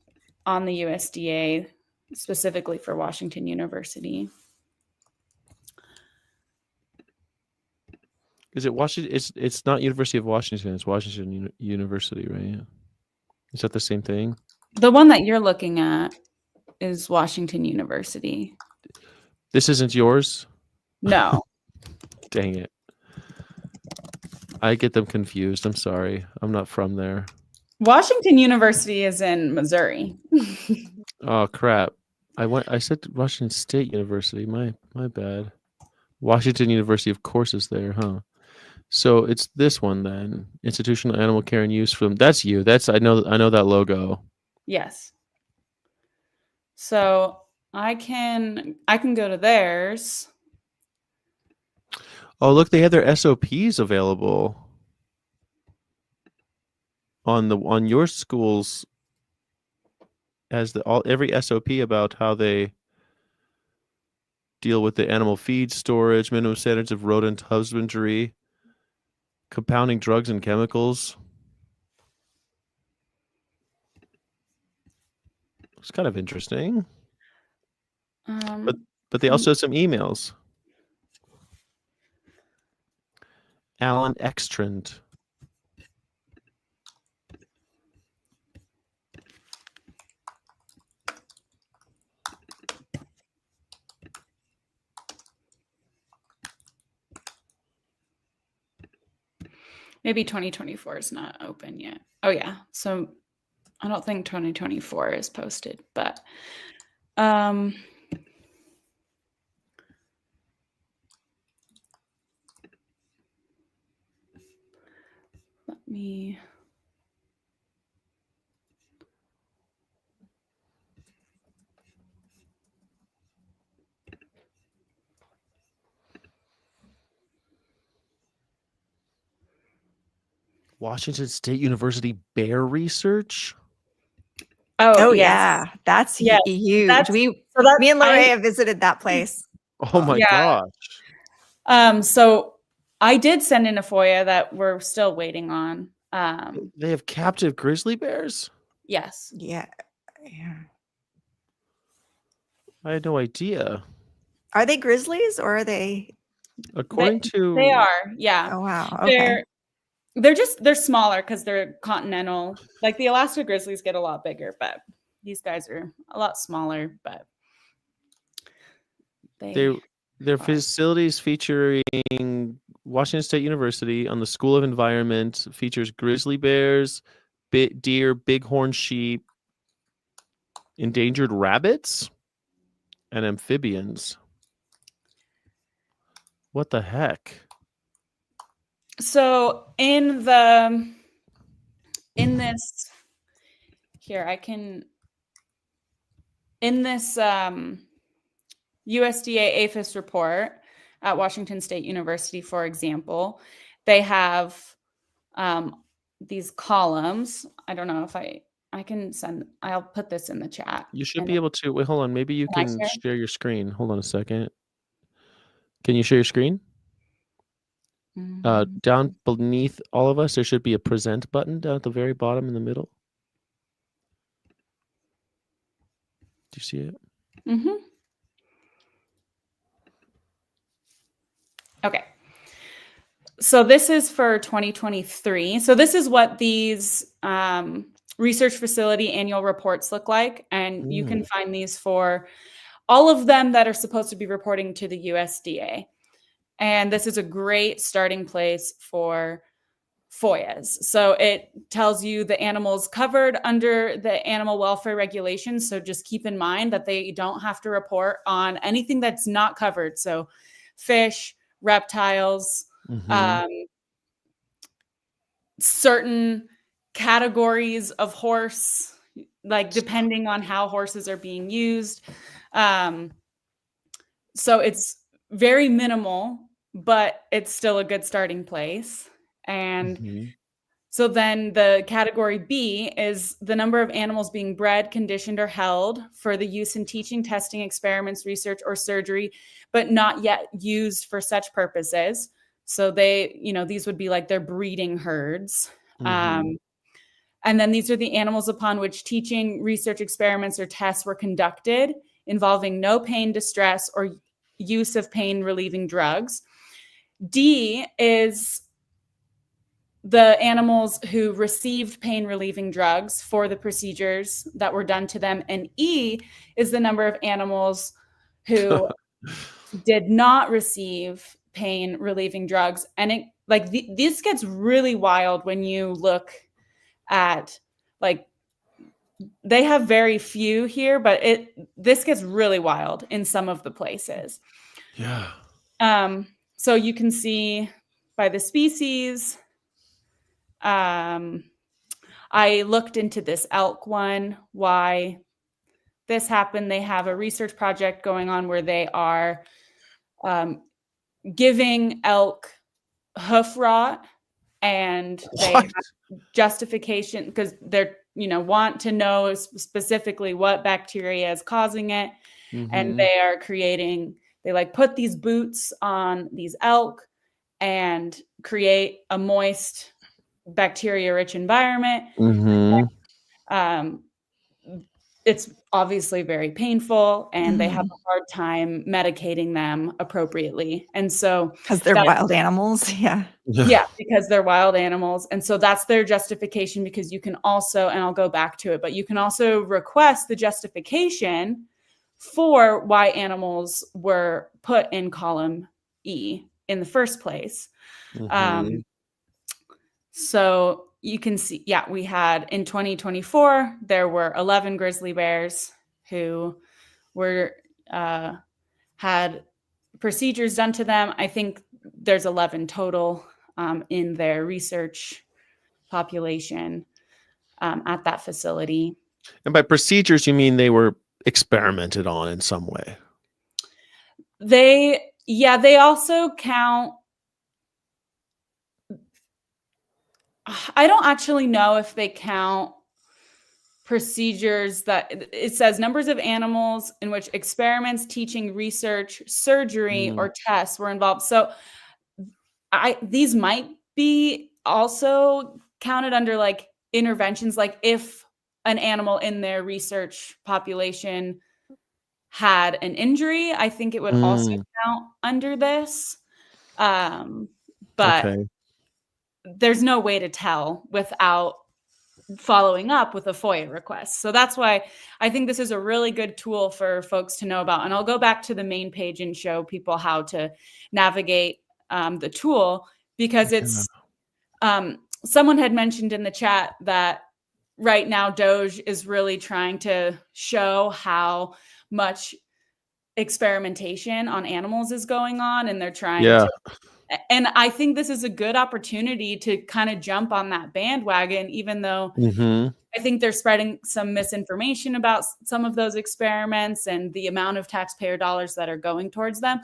on the USDA specifically for Washington University.
Is it Washington? It's not University of Washington. It's Washington University, right? Is that the same thing?
The one that you're looking at is Washington University.
This isn't yours?
No.
Dang it. I get them confused. I'm sorry. I'm not from there.
Washington University is in Missouri.
Oh crap. I said Washington State University. My bad. Washington University, of course, is there, huh? So it's this one then. Institutional Animal Care and Use from. That's you. I know that logo.
Yes. So I can go to theirs.
Oh, look, they have their SOPs available on your school's, as every SOP about how they deal with the animal feed storage, minimum standards of rodent husbandry, compounding drugs and chemicals. It's kind of interesting. But they also have some emails. Alan Extrand.
Maybe 2024 is not open yet. Oh yeah. So I don't think 2024 is posted, but me.
Washington State University bear research.
Oh
yes.
yeah, that's
Yes,
huge.
that's-
Me
so that's
and Lorraine visited that place.
Oh my
Yeah.
gosh.
So I did send in a FOIA that we're still waiting on.
They have captive grizzly bears?
Yes.
Yeah. Yeah.
I had no idea.
Are they grizzlies or are they?
According to
They are, yeah.
Oh wow. Okay.
They're smaller because they're continental. Like the Alaska grizzlies get a lot bigger, but these guys are a lot smaller. But
their facilities featuring Washington State University on the School of Environment features grizzly bears, deer, bighorn sheep, endangered rabbits, and amphibians. What the heck?
So in this USDA APHIS report at Washington State University, for example, they have these columns. I don't know if I can I'll put this in the chat.
You should be able to. Wait, hold on. Maybe you can share your screen. Hold on a second. Can you share your screen? Down beneath all of us, there should be a present button down at the very bottom in the middle. Do you see it?
Mm-hmm. Okay. So this is for 2023. So this is what these research facility annual reports look like. And you can find these for all of them that are supposed to be reporting to the USDA. And this is a great starting place for FOIAs. So it tells you the animals covered under the animal welfare regulations. So just keep in mind that they don't have to report on anything that's not covered. So fish, reptiles, certain categories of horse, like depending on how horses are being used. So it's very minimal, but it's still a good starting place. And so then the category B is the number of animals being bred, conditioned, or held for the use in teaching, testing, experiments, research, or surgery, but not yet used for such purposes. So they, these would be like their breeding herds. And then these are the animals upon which teaching, research, experiments, or tests were conducted involving no pain, distress, or use of pain-relieving drugs. D is the animals who received pain-relieving drugs for the procedures that were done to them. And E is the number of animals who did not receive pain-relieving drugs. And this gets really wild when you look at, like, they have very few here, but this gets really wild in some of the places.
Yeah.
So you can see by the species. I looked into this elk one, why this happened. They have a research project going on where they are giving elk hoof rot, and they have justification because they're, want to know specifically what bacteria is causing it. And they are they put these boots on these elk and create a moist, bacteria-rich environment. It's obviously very painful, and they have a hard time medicating them appropriately. And so
because they're wild animals. Yeah,
because they're wild animals. And so that's their justification, because you can also, and I'll go back to it, but you can also request the justification for why animals were put in column E in the first place. So you can see, we had in 2024, there were 11 grizzly bears who were had procedures done to them. I think there's 11 total in their research population at that facility.
And by procedures, you mean they were experimented on in some way?
They also count. I don't actually know if they count procedures that it says numbers of animals in which experiments, teaching, research, surgery, or tests were involved. So these might be also counted under like interventions, like if an animal in their research population had an injury, I think it would also count under this. But
Okay.
there's no way to tell without following up with a FOIA request. So that's why I think this is a really good tool for folks to know about. And I'll go back to the main page and show people how to navigate the tool, because it's someone had mentioned in the chat that right now DOJ is really trying to show how much experimentation on animals is going on, and they're trying to, and I think this is a good opportunity to kind of jump on that bandwagon, even though I think they're spreading some misinformation about some of those experiments and the amount of taxpayer dollars that are going towards them.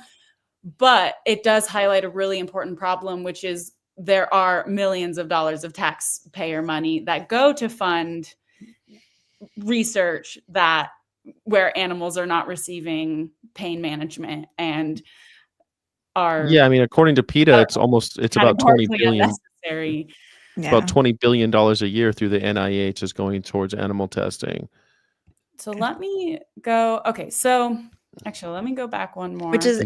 But it does highlight a really important problem, which is there are millions of dollars of taxpayer money that go to fund research where animals are not receiving pain management and are.
Yeah, I mean, according to PETA, it's about $20 billion.
Unnecessary.
It's about $20 billion a year through the NIH is going towards animal testing.
So let me go. Okay, so actually, let me go back one more.
Which is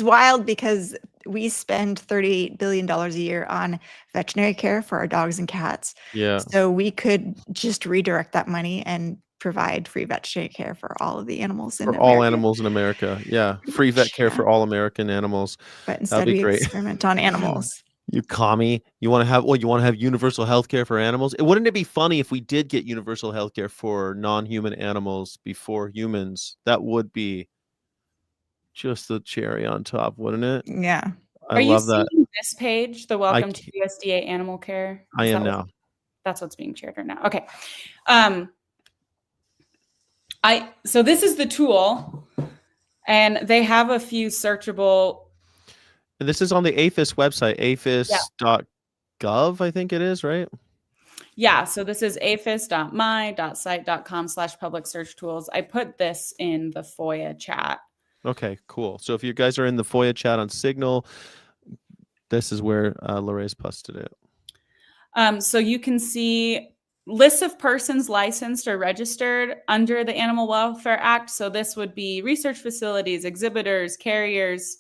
wild, because we spend $38 billion a year on veterinary care for our dogs and cats.
Yeah.
So we could just redirect that money and provide free veterinary care for all of the animals in America.
all animals in America. Yeah. Free vet care for all American animals.
But instead we experiment on animals.
You commie. You want to have universal health care for animals? Wouldn't it be funny if we did get universal health care for non-human animals before humans? That would be just the cherry on top, wouldn't it?
Yeah.
I love that.
Are you seeing this page, the Welcome to USDA Animal Care?
I am now.
That's what's being shared right now. Okay. So this is the tool, and they have a few searchable.
And this is on the APHIS website, aphis.gov, I think it is, right?
Yeah, so this is aphis.my.site.com/public search tools. I put this in the FOIA chat.
Okay, cool. So if you guys are in the FOIA chat on Signal, this is where Lorraine's posted it.
So you can see lists of persons licensed or registered under the Animal Welfare Act. So this would be research facilities, exhibitors, carriers.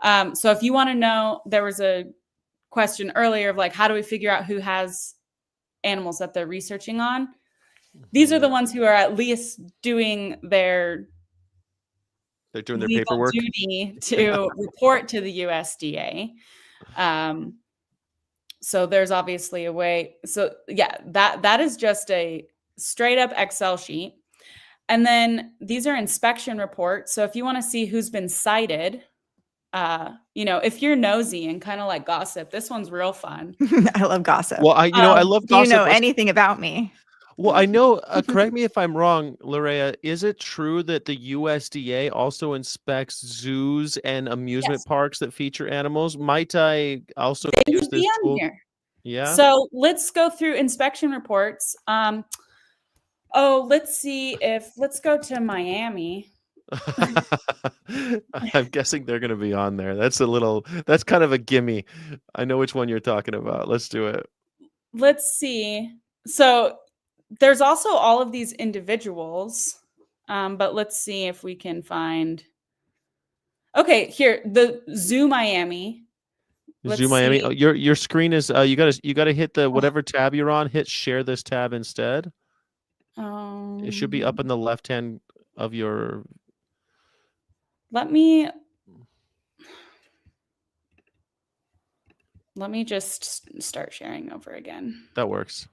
So if you want to know, there was a question earlier of like, how do we figure out who has animals that they're researching on? These are the ones who are at least doing their
paperwork
duty to report to the USDA. So there's obviously a way. So yeah, that is just a straight up Excel sheet. And then these are inspection reports. So if you want to see who's been cited, if you're nosy and kind of like gossip, this one's real fun.
I love gossip.
Well, I love gossip.
Do you know anything about me?
Well, I know, correct me if I'm wrong, Lorraine, is it true that the USDA also inspects zoos and amusement parks that feature animals? Might I also use this tool?
Here.
Yeah.
So let's go through inspection reports. Let's go to Miami.
I'm guessing they're going to be on there. That's kind of a gimme. I know which one you're talking about. Let's do it.
Let's see. So there's also all of these individuals, but let's see if we can find. Okay, here, the Zoo Miami.
Zoo Miami. Oh, your screen is you gotta hit the whatever tab you're on. Hit share this tab instead. It should be up in the left hand of your.
Let me just start sharing over again.
That works.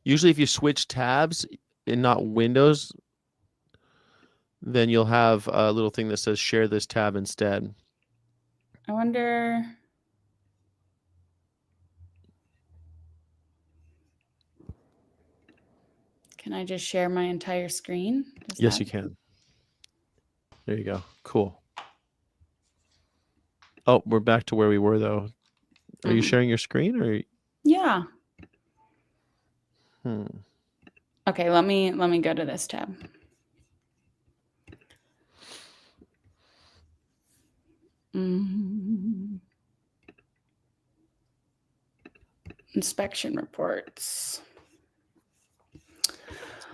Usually if you switch tabs and not windows, then you'll have a little thing that says share this tab instead.
I wonder. Can I just share my entire screen?
Yes, you can. There you go. Cool. Oh, we're back to where we were though. Are you sharing your screen or?
Yeah. Okay, let me go to this tab. Inspection reports.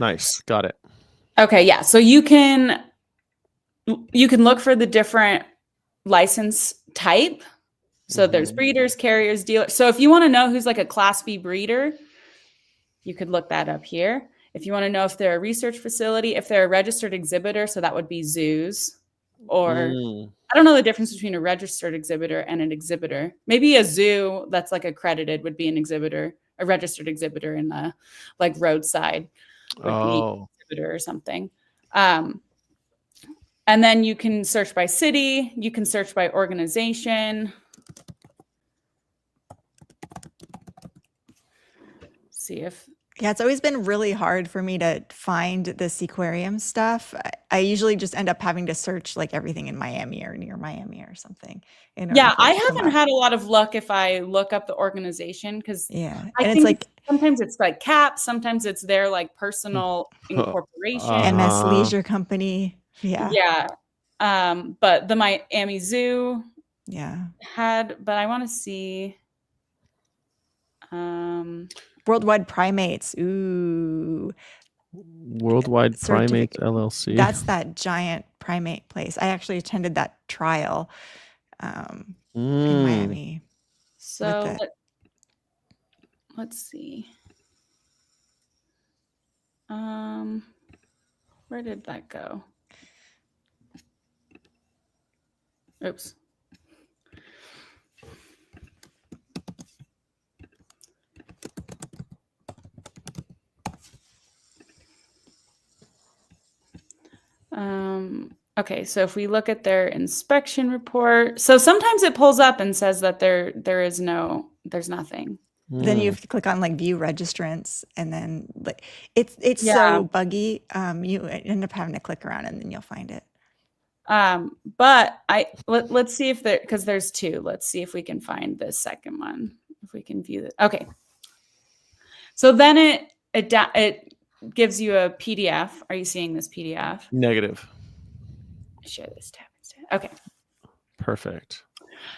Nice. Got it.
Okay, yeah. So you can look for the different license type. So there's breeders, carriers, dealers. So if you want to know who's like a Class B breeder, you could look that up here. If you want to know if they're a research facility, if they're a registered exhibitor, so that would be zoos. Or I don't know the difference between a registered exhibitor and an exhibitor. Maybe a zoo that's like accredited would be an exhibitor, a registered exhibitor in the like roadside would be an exhibitor or something. And then you can search by city, you can search by organization. See if
it's always been really hard for me to find this aquarium stuff. I usually just end up having to search like everything in Miami or near Miami or something.
Yeah, I haven't had a lot of luck if I look up the organization because
and
it's like sometimes it's like CAP, sometimes it's their like personal incorporation,
MS Leisure Company.
Yeah. But the Miami Zoo had, but I want to see
Worldwide Primates. Ooh.
Worldwide Primates LLC.
That's that giant primate place. I actually attended that trial in Miami.
So let's see. Where did that go? Oops. Okay, so if we look at their inspection report, so sometimes it pulls up and says that there's nothing.
Then you have to click on like view registrants, and then like it's so buggy. You end up having to click around and then you'll find it.
But let's see if because there's two. Let's see if we can find the second one. If we can view it. Okay. So then it gives you a PDF. Are you seeing this PDF?
Negative.
Share this tab instead. Okay.
Perfect.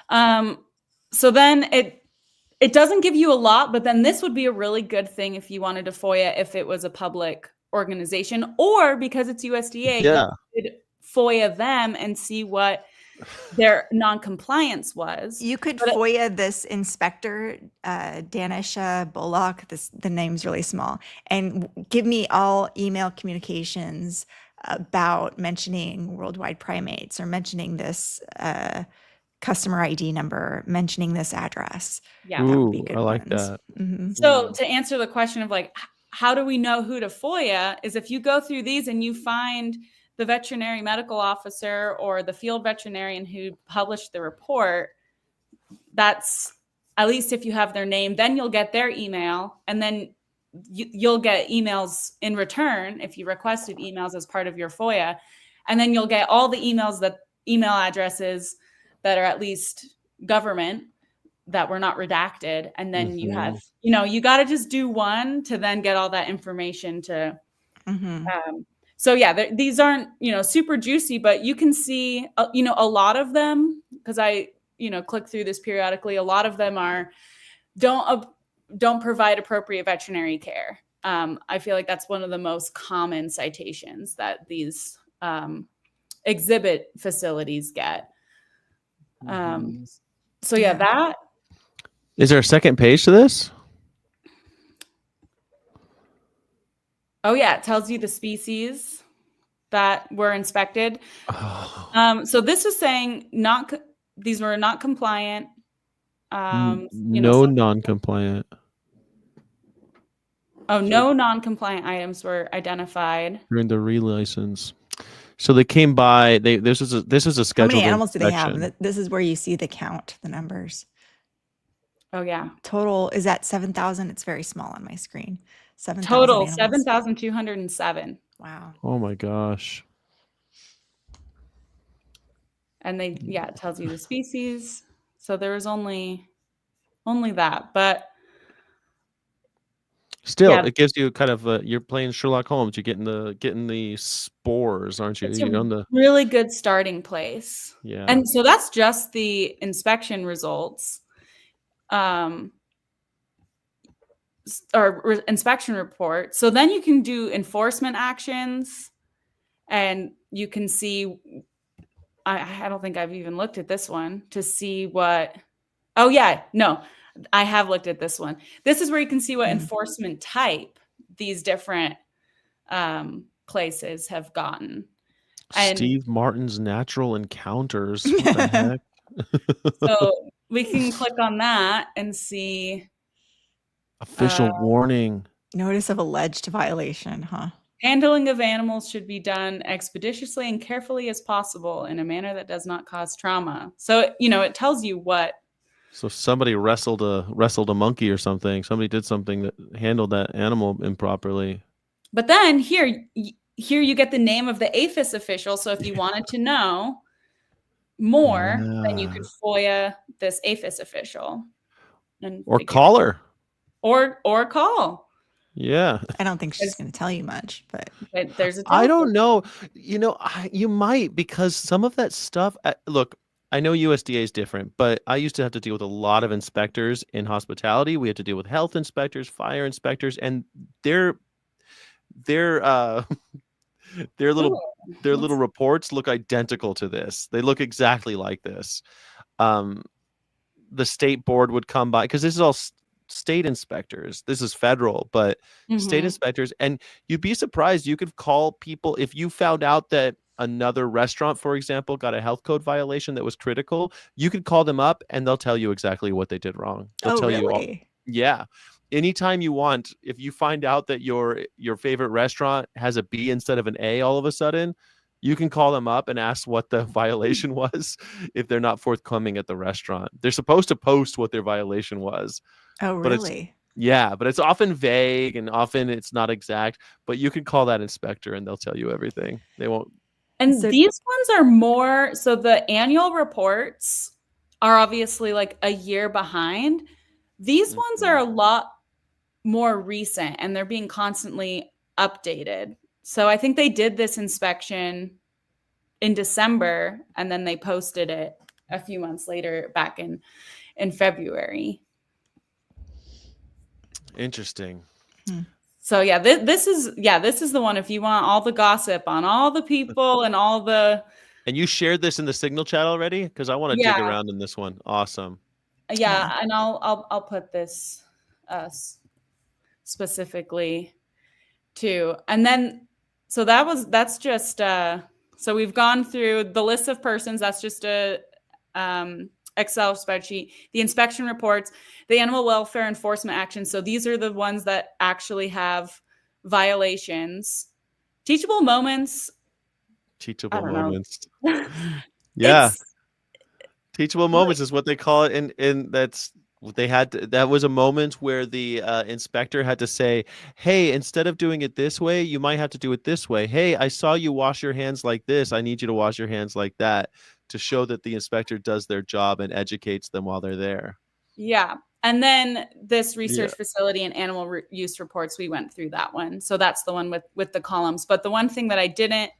So then it doesn't give you a lot, but then this would be a really good thing if you wanted to FOIA if it was a public organization, or because it's USDA, you could FOIA them and see what their non-compliance was.
You could FOIA this inspector, Danisha Bullock, the name's really small, and give me all email communications about mentioning Worldwide Primates or mentioning this customer ID number, mentioning this address.
Yeah,
that would be good.
I like that.
So to answer the question of like, how do we know who to FOIA is if you go through these and you find the veterinary medical officer or the field veterinarian who published the report, that's at least if you have their name, then you'll get their email, and then you'll get emails in return if you requested emails as part of your FOIA, and then you'll get all the emails email addresses that are at least government that were not redacted, and then you have you got to just do one to then get all that information to so yeah, these aren't super juicy, but you can see a lot of them, because I click through this periodically. A lot of them don't provide appropriate veterinary care. I feel like that's one of the most common citations that these exhibit facilities get. So yeah, that.
Is there a second page to this?
Oh yeah, it tells you the species that were inspected. So this is saying these were not compliant.
No non-compliant.
No non-compliant items were identified
during the relicense. So they came by. This is a scheduled.
How many animals do they have? This is where you see the count, the numbers.
Oh yeah.
Total is at 7,000. It's very small on my screen. 7,000
Total
animals.
7,207.
Wow.
Oh my gosh.
And it tells you the species. So there was only that, but
Still, it gives you kind of you're playing Sherlock Holmes. You're getting the spores, aren't you?
it's
You're
a
on the
really good starting place.
yeah.
And so that's just the inspection results. Or inspection report. So then you can do enforcement actions, and you can see, I don't think I've even looked at this one to see what, oh yeah, no, I have looked at this one. This is where you can see what enforcement type these different places have gotten. And
Steve Martin's Natural Encounters. What the heck?
so we can click on that and see.
Official warning.
Notice of alleged violation, huh?
Handling of animals should be done expeditiously and carefully as possible in a manner that does not cause trauma. So, it tells you what.
So somebody wrestled a monkey or something. Somebody did something that handled that animal improperly.
But then here you get the name of the APHIS official. So if you wanted to know more, then you could FOIA this APHIS official.
Or call her.
Or call.
Yeah.
I don't think she's going to tell you much, but
there's a
I don't know. You might, because some of that stuff, look, I know USDA is different, but I used to have to deal with a lot of inspectors in hospitality. We had to deal with health inspectors, fire inspectors, and their little reports look identical to this. They look exactly like this. The state board would come by, because this is all state inspectors. This is federal, but state inspectors. And you'd be surprised. You could call people if you found out that another restaurant, for example, got a health code violation that was critical. You could call them up and they'll tell you exactly what they did wrong. They'll tell you all. Yeah. Anytime you want, if you find out that your favorite restaurant has a B instead of an A all of a sudden, you can call them up and ask what the violation was if they're not forthcoming at the restaurant. They're supposed to post what their violation was.
Oh, really?
But it's often vague and often it's not exact. But you can call that inspector and they'll tell you everything. They won't.
And these ones are more, so the annual reports are obviously like a year behind. These ones are a lot more recent and they're being constantly updated. So I think they did this inspection in December and then they posted it a few months later back in February.
Interesting.
So this is the one if you want all the gossip on all the people and all the.
And you shared this in the Signal chat already? Because I want to dig around in this one. Awesome.
Yeah, and I'll put this specifically too. And then so that's just so we've gone through the list of persons. That's just a Excel spreadsheet, the inspection reports, the animal welfare enforcement actions. So these are the ones that actually have violations. Teachable moments.
Yeah. Teachable moments is what they call it. And that's what they had. That was a moment where the inspector had to say, hey, instead of doing it this way, you might have to do it this way. Hey, I saw you wash your hands like this. I need you to wash your hands like that, to show that the inspector does their job and educates them while they're there.
Yeah. And then this research facility and animal use reports, we went through that one. So that's the one with the columns. But the one thing that I didn't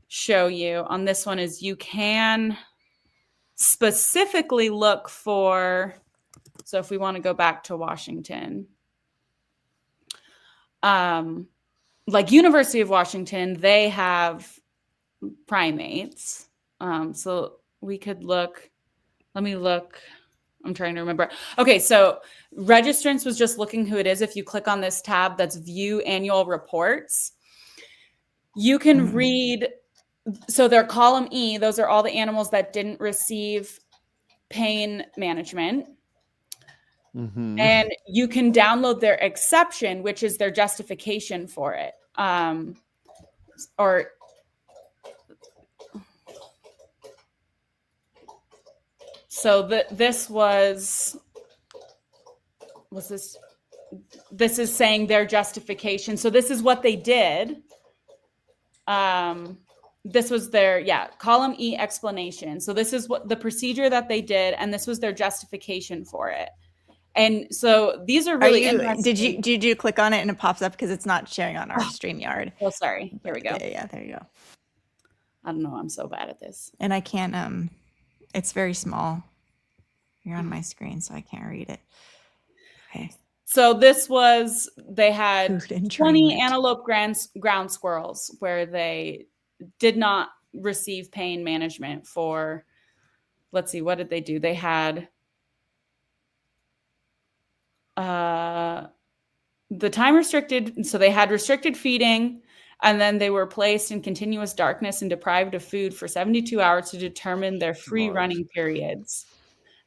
show you on this one is you can specifically look for, so if we want to go back to Washington, like University of Washington, they have primates. So we could look, let me look. I'm trying to remember. Okay, so registrants was just looking who it is. If you click on this tab that's view annual reports, you can read. So they're column E. Those are all the animals that didn't receive pain management. And you can download their exception, which is their justification for it. So this was was this? This is saying their justification. So this is what they did. This was their, column E explanation. So this is what the procedure that they did, and this was their justification for it. And so these are really interesting.
Did you click on it and it pops up because it's not sharing on our StreamYard?
Oh, sorry. Here we go.
Yeah, there you go.
I don't know. I'm so bad at this.
And I can't, it's very small. You're on my screen, so I can't read it. Okay.
So this was, they had 20 antelope ground squirrels where they did not receive pain management for, let's see, what did they do? They had the time restricted. So they had restricted feeding, and then they were placed in continuous darkness and deprived of food for 72 hours to determine their free running periods.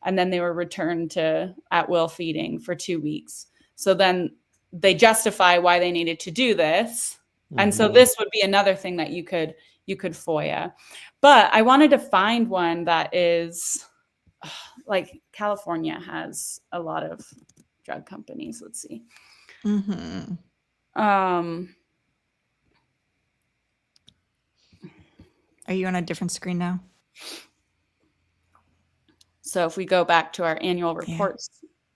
And then they were returned to at-will feeding for 2 weeks. So then they justify why they needed to do this. And so this would be another thing that you could FOIA. But I wanted to find one that is like California has a lot of drug companies. Let's see.
Are you on a different screen now?
So if we go back to our annual reports,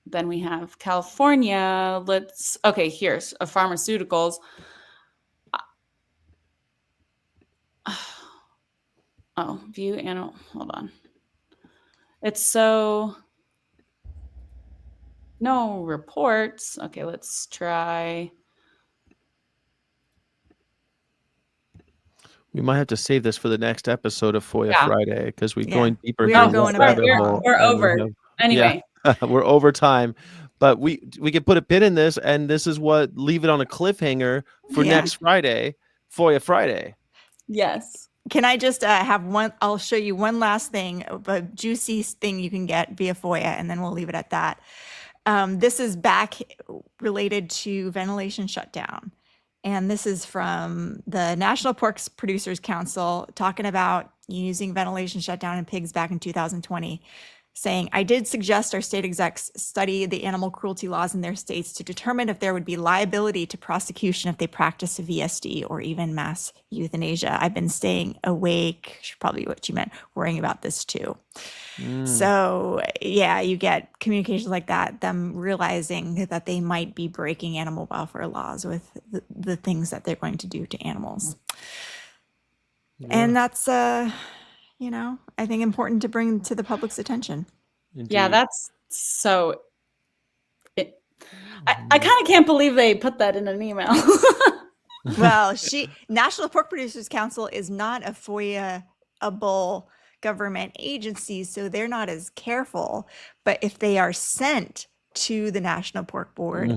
then we have California. Here's pharmaceuticals. Oh, view animal. Hold on. It's so no reports. Okay, let's try.
We might have to save this for the next episode of Foia Friday because we're going deeper.
We are going
we're over. Anyway.
We're over time. But we can put a pin in this, and this is what leave it on a cliffhanger for next Friday, Foia Friday.
Yes.
Can I just have one? I'll show you one last thing, a juicy thing you can get via FOIA, and then we'll leave it at that. This is back related to ventilation shutdown. And this is from the National Pork Producers Council talking about using ventilation shutdown in pigs back in 2020. Saying, I did suggest our state execs study the animal cruelty laws in their states to determine if there would be liability to prosecution if they practice VSD or even mass euthanasia. I've been staying awake, probably what you meant, worrying about this too. So you get communications like that, them realizing that they might be breaking animal welfare laws with the things that they're going to do to animals. And that's I think important to bring to the public's attention.
Indeed.
Yeah, that's so. I kind of can't believe they put that in an email.
Well, National Pork Producers Council is not a FOIA-able government agency, so they're not as careful. But if they are sent to the National Pork Board,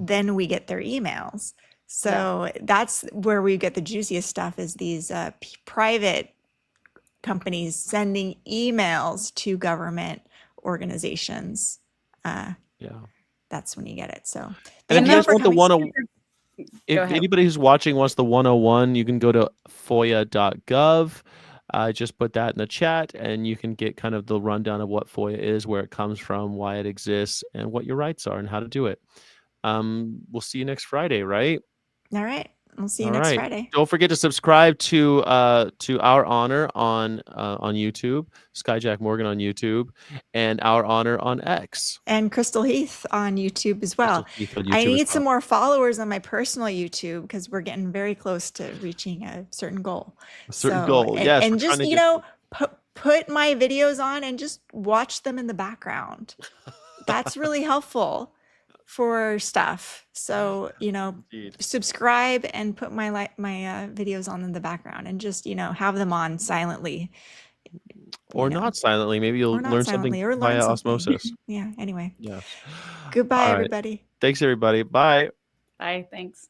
then we get their emails. So that's where we get the juiciest stuff, is these private companies sending emails to government organizations. That's when you get it. So,
and if you guys want the 101, if anybody who's watching wants the 101, you can go to foia.gov. Just put that in the chat, and you can get kind of the rundown of what FOIA is, where it comes from, why it exists, and what your rights are, and how to do it. We'll see you next Friday, right?
All right. We'll see you next Friday.
Don't forget to subscribe to Our Honor on YouTube, Skyjack Morgan on YouTube, and Our Honor on X.
And Crystal Heath on YouTube as well. I need some more followers on my personal YouTube because we're getting very close to reaching a certain goal.
Yes.
And just, put my videos on and just watch them in the background. That's really helpful for stuff. So, subscribe and put my videos on in the background, and just, have them on silently.
Or not silently. Maybe you'll learn something via osmosis.
Yeah. Anyway.
Yeah.
Goodbye, everybody.
Thanks, everybody. Bye.
Bye. Thanks.